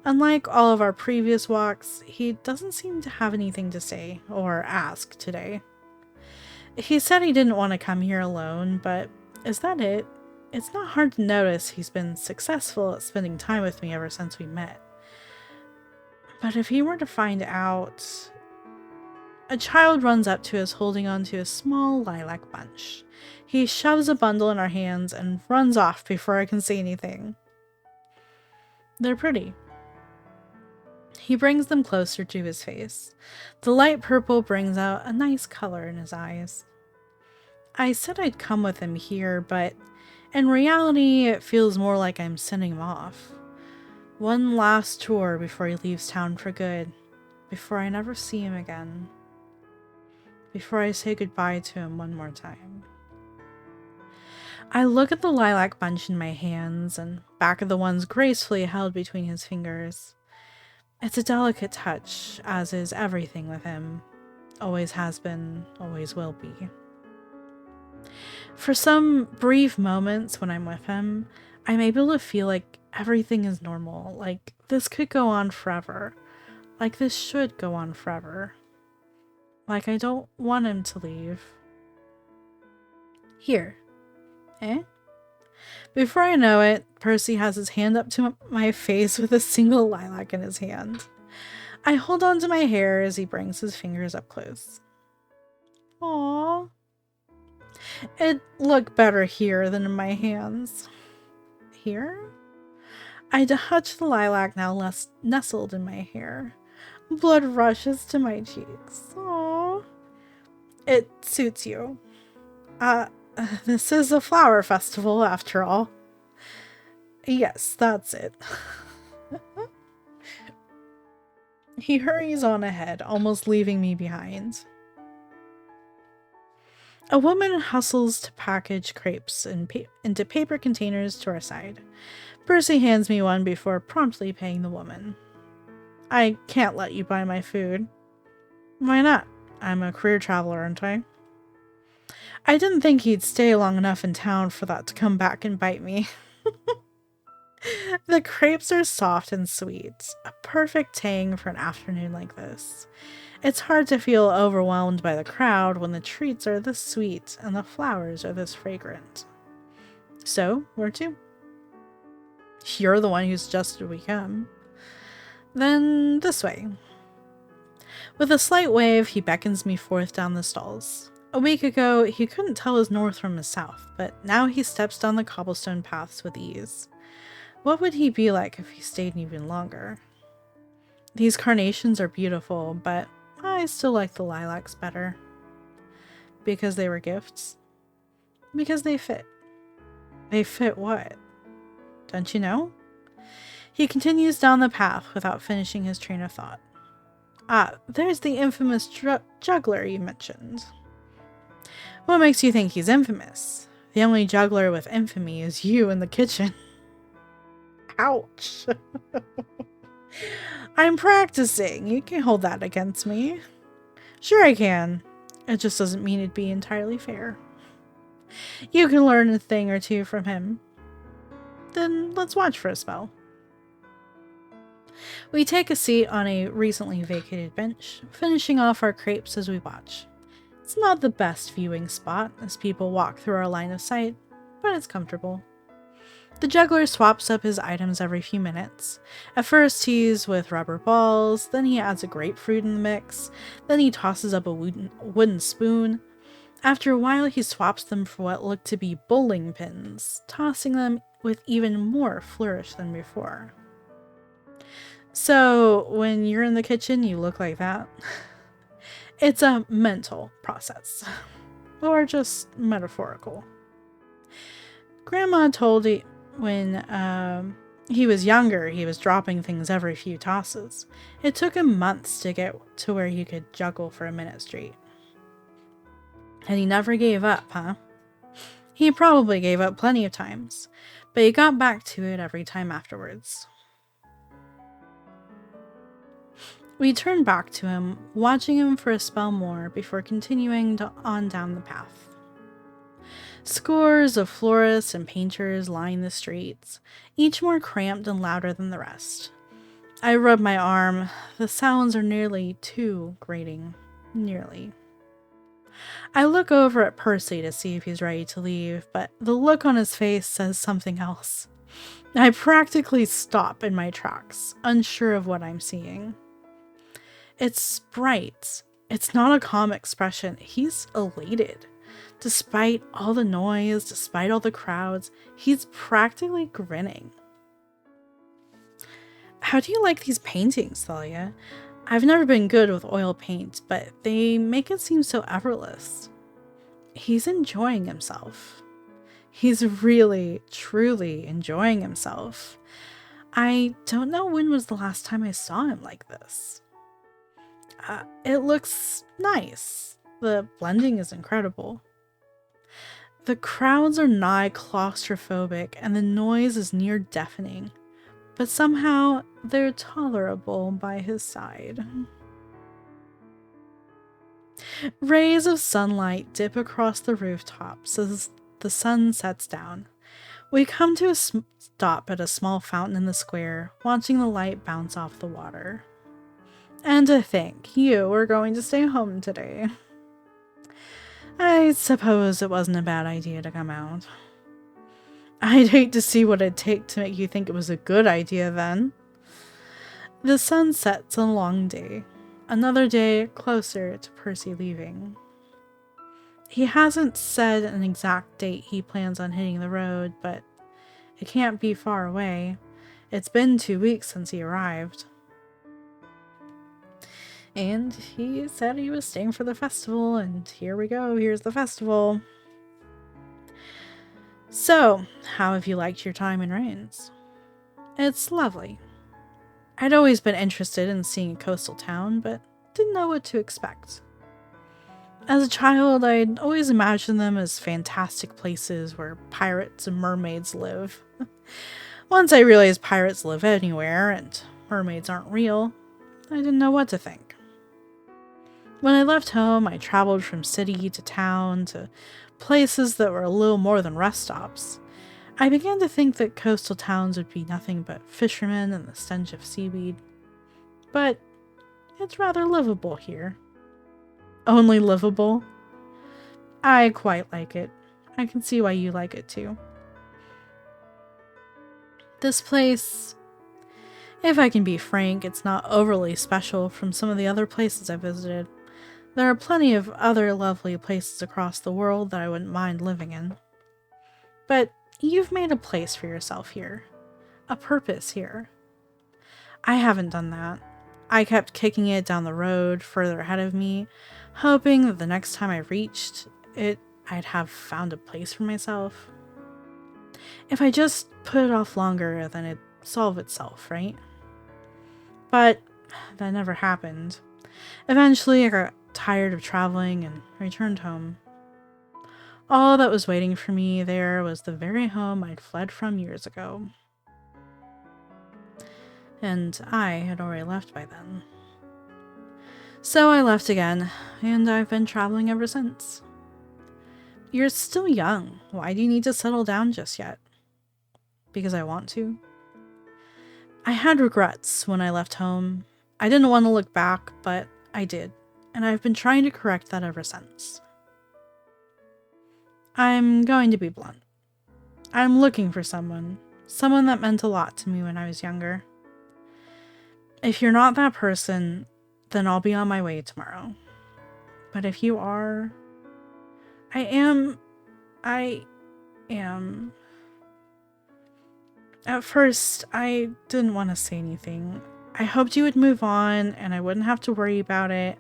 Unlike all of our previous walks, he doesn't seem to have anything to say or ask today. He said he didn't want to come here alone, but is that it? It's not hard to notice he's been successful at spending time with me ever since we met. But if he were to find out... A child runs up to us holding onto a small lilac bunch. He shoves a bundle in our hands and runs off before I can say anything. They're pretty. He brings them closer to his face. The light purple brings out a nice color in his eyes. I said I'd come with him here, but in reality, it feels more like I'm sending him off. One last tour before he leaves town for good. Before I never see him again. Before I say goodbye to him one more time. I look at the lilac bunch in my hands and back at the ones gracefully held between his fingers. It's a delicate touch, as is everything with him. Always has been, always will be. For some brief moments when I'm with him, I'm able to feel like everything is normal, like this could go on forever, like this should go on forever. Like I don't want him to leave. Here. Eh? Before I know it, Percy has his hand up to my face with a single lilac in his hand. I hold on to my hair as he brings his fingers up close. Aww. It'd look better here than in my hands. Here? I touch the lilac now less nestled in my hair. Blood rushes to my cheeks. Aww. It suits you. This is a flower festival after all. Yes, that's it. He hurries on ahead, almost leaving me behind. A woman hustles to package crepes into paper containers to our side. Percy hands me one before promptly paying the woman. I can't let you buy my food. Why not? I'm a career traveler, aren't I? I didn't think he'd stay long enough in town for that to come back and bite me. The crepes are soft and sweet, a perfect tang for an afternoon like this. It's hard to feel overwhelmed by the crowd when the treats are this sweet and the flowers are this fragrant. So, where to? You're the one who suggested we come. Then this way. With a slight wave, he beckons me forth down the stalls. A week ago, he couldn't tell his north from his south, but now he steps down the cobblestone paths with ease. What would he be like if he stayed even longer? These carnations are beautiful, but I still like the lilacs better. Because they were gifts? Because they fit. They fit what? Don't you know? He continues down the path without finishing his train of thought. Ah, there's the infamous juggler you mentioned. What makes you think he's infamous? The only juggler with infamy is you in the kitchen. Ouch. I'm practicing. You can hold that against me. Sure I can. It just doesn't mean it'd be entirely fair. You can learn a thing or two from him. Then let's watch for a spell. We take a seat on a recently vacated bench, finishing off our crepes as we watch. It's not the best viewing spot as people walk through our line of sight, but it's comfortable. The juggler swaps up his items every few minutes. At first he's with rubber balls, then he adds a grapefruit in the mix, then he tosses up a wooden spoon. After a while he swaps them for what look to be bowling pins, tossing them with even more flourish than before. So, when you're in the kitchen, you look like that. It's a mental process. Or just metaphorical. Grandma told when he was younger, he was dropping things every few tosses. It took him months to get to where he could juggle for a minute straight. And he never gave up, huh? He probably gave up plenty of times, but he got back to it every time afterwards. We turned back to him, watching him for a spell more before continuing on down the path. Scores of florists and painters line the streets, each more cramped and louder than the rest. I rub my arm. The sounds are nearly too grating. Nearly. I look over at Percy to see if he's ready to leave, but the look on his face says something else. I practically stop in my tracks, unsure of what I'm seeing. It's bright. It's not a calm expression. He's elated. Despite all the noise, despite all the crowds, he's practically grinning. How do you like these paintings, Thalia? I've never been good with oil paint, but they make it seem so effortless. He's enjoying himself. He's really, truly enjoying himself. I don't know when was the last time I saw him like this. It looks nice. The blending is incredible. The crowds are nigh claustrophobic and the noise is near deafening, but somehow they're tolerable by his side. Rays of sunlight dip across the rooftops as the sun sets down. We come to a stop at a small fountain in the square, watching the light bounce off the water. And to think you were going to stay home today. I suppose it wasn't a bad idea to come out. I'd hate to see what it'd take to make you think it was a good idea then. The sun sets on a long day. Another day closer to Percy leaving. He hasn't said an exact date he plans on hitting the road, but it can't be far away. It's been 2 weeks since he arrived. And he said he was staying for the festival, and here we go, here's the festival. So, how have you liked your time in Rains? It's lovely. I'd always been interested in seeing a coastal town, but didn't know what to expect. As a child, I'd always imagined them as fantastic places where pirates and mermaids live. Once I realized pirates live anywhere, and mermaids aren't real, I didn't know what to think. When I left home, I traveled from city to town to places that were a little more than rest stops. I began to think that coastal towns would be nothing but fishermen and the stench of seaweed. But it's rather livable here. Only livable? I quite like it. I can see why you like it too. This place, if I can be frank, it's not overly special from some of the other places I visited. There are plenty of other lovely places across the world that I wouldn't mind living in. But you've made a place for yourself here. A purpose here. I haven't done that. I kept kicking it down the road further ahead of me, hoping that the next time I reached it, I'd have found a place for myself. If I just put it off longer, then it'd solve itself, right? But that never happened. Eventually, I got tired of traveling and returned home. All that was waiting for me there was the very home I'd fled from years ago. And I had already left by then. So I left again, and I've been traveling ever since. You're still young. Why do you need to settle down just yet? Because I want to. I had regrets when I left home. I didn't want to look back, but I did, and I've been trying to correct that ever since. I'm going to be blunt. I'm looking for someone that meant a lot to me when I was younger. If you're not that person, then I'll be on my way tomorrow. But if you are, I am. At first, I didn't want to say anything. I hoped you would move on and I wouldn't have to worry about it.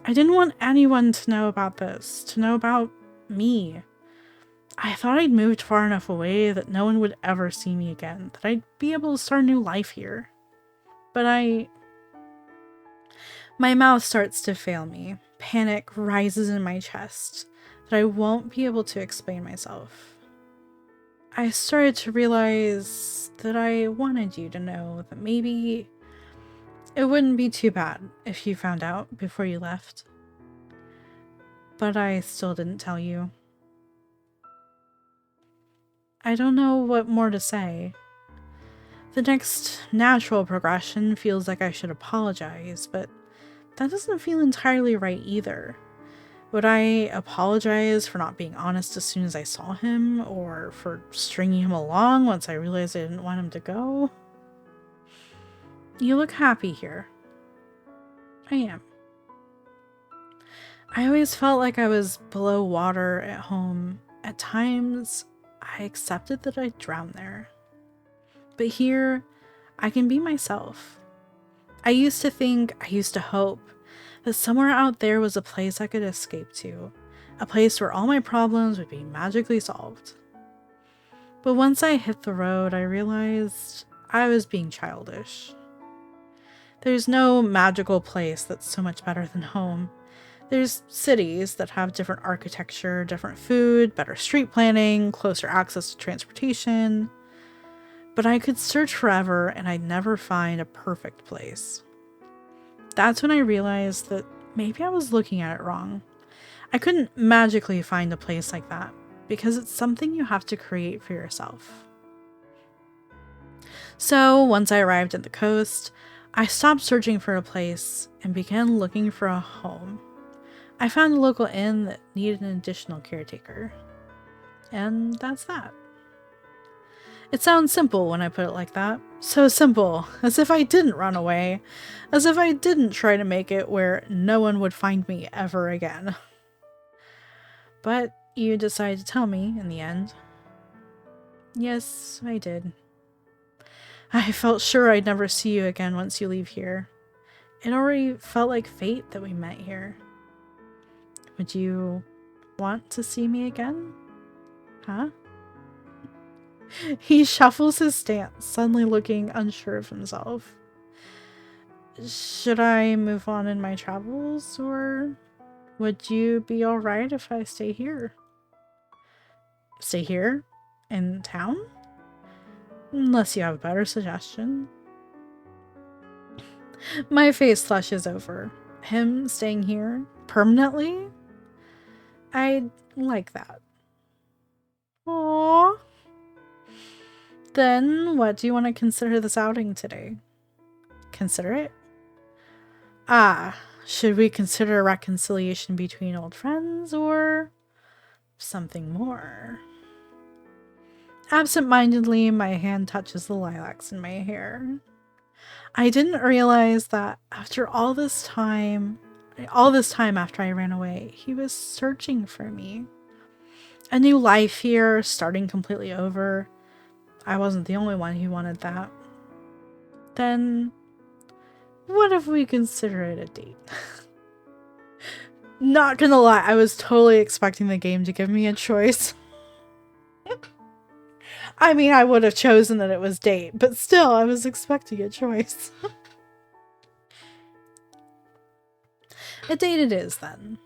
I didn't want anyone to know about this, to know about me. I thought I'd moved far enough away that no one would ever see me again, that I'd be able to start a new life here. But my mouth starts to fail me. Panic rises in my chest that I won't be able to explain myself. I started to realize that I wanted you to know that maybe it wouldn't be too bad if you found out before you left. But I still didn't tell you. I don't know what more to say. The next natural progression feels like I should apologize, but that doesn't feel entirely right either. Would I apologize for not being honest as soon as I saw him, or for stringing him along once I realized I didn't want him to go? You look happy here. I am. I always felt like I was below water at home. At times, I accepted that I'd drown there. But here, I can be myself. I used to hope that somewhere out there was a place I could escape to, a place where all my problems would be magically solved. But once I hit the road, I realized I was being childish. There's no magical place that's so much better than home. There's cities that have different architecture, different food, better street planning, closer access to transportation. But I could search forever and I'd never find a perfect place. That's when I realized that maybe I was looking at it wrong. I couldn't magically find a place like that, because it's something you have to create for yourself. So, once I arrived at the coast, I stopped searching for a place and began looking for a home. I found a local inn that needed an additional caretaker. And that's that. It sounds simple when I put it like that. So simple, as if I didn't run away, as if I didn't try to make it where no one would find me ever again. But you decided to tell me in the end. Yes, I did. I felt sure I'd never see you again once you leave here. It already felt like fate that we met here. Would you want to see me again? Huh? He shuffles his stance, suddenly looking unsure of himself. Should I move on in my travels, or would you be alright if I stay here? Stay here? In town? Unless you have a better suggestion. My face flushes over. Him staying here? Permanently? I'd like that. Aww. Then what do you want to consider this outing today? Consider it? Ah, should we consider a reconciliation between old friends or something more? Absent-mindedly, my hand touches the lilacs in my hair. I didn't realize that after all this time after I ran away, he was searching for me. A new life here, starting completely over. I wasn't the only one who wanted that. Then, what if we consider it a date? Not gonna lie, I was totally expecting the game to give me a choice. I mean, I would have chosen that it was date, but still, I was expecting a choice. A date it is, then.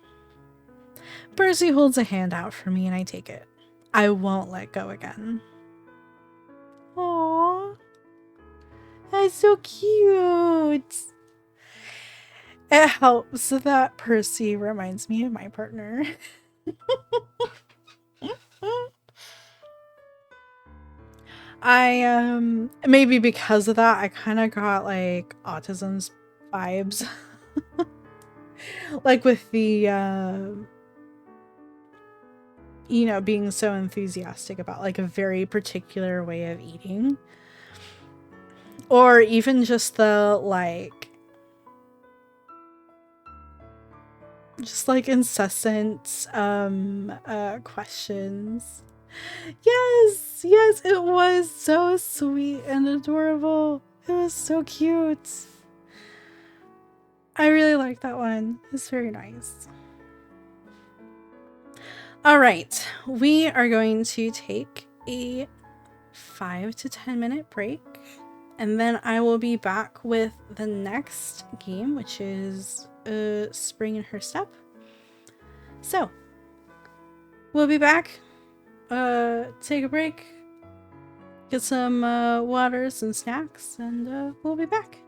Percy holds a hand out for me and I take it. I won't let go again. Aww. That's so cute. It helps that Percy reminds me of my partner. Maybe because of that, I kind of got like autism's vibes. Like with the, you know, being so enthusiastic about like a very particular way of eating. Or even just the like, just like incessant questions. Yes, it was so sweet and adorable. It was so cute. I really like that one. It's very nice. All right, we are going to take a 5 to 10 minute break, and then I will be back with the next game, which is Spring in Her Step. So, we'll be back. Take a break, get some water, some snacks, and we'll be back.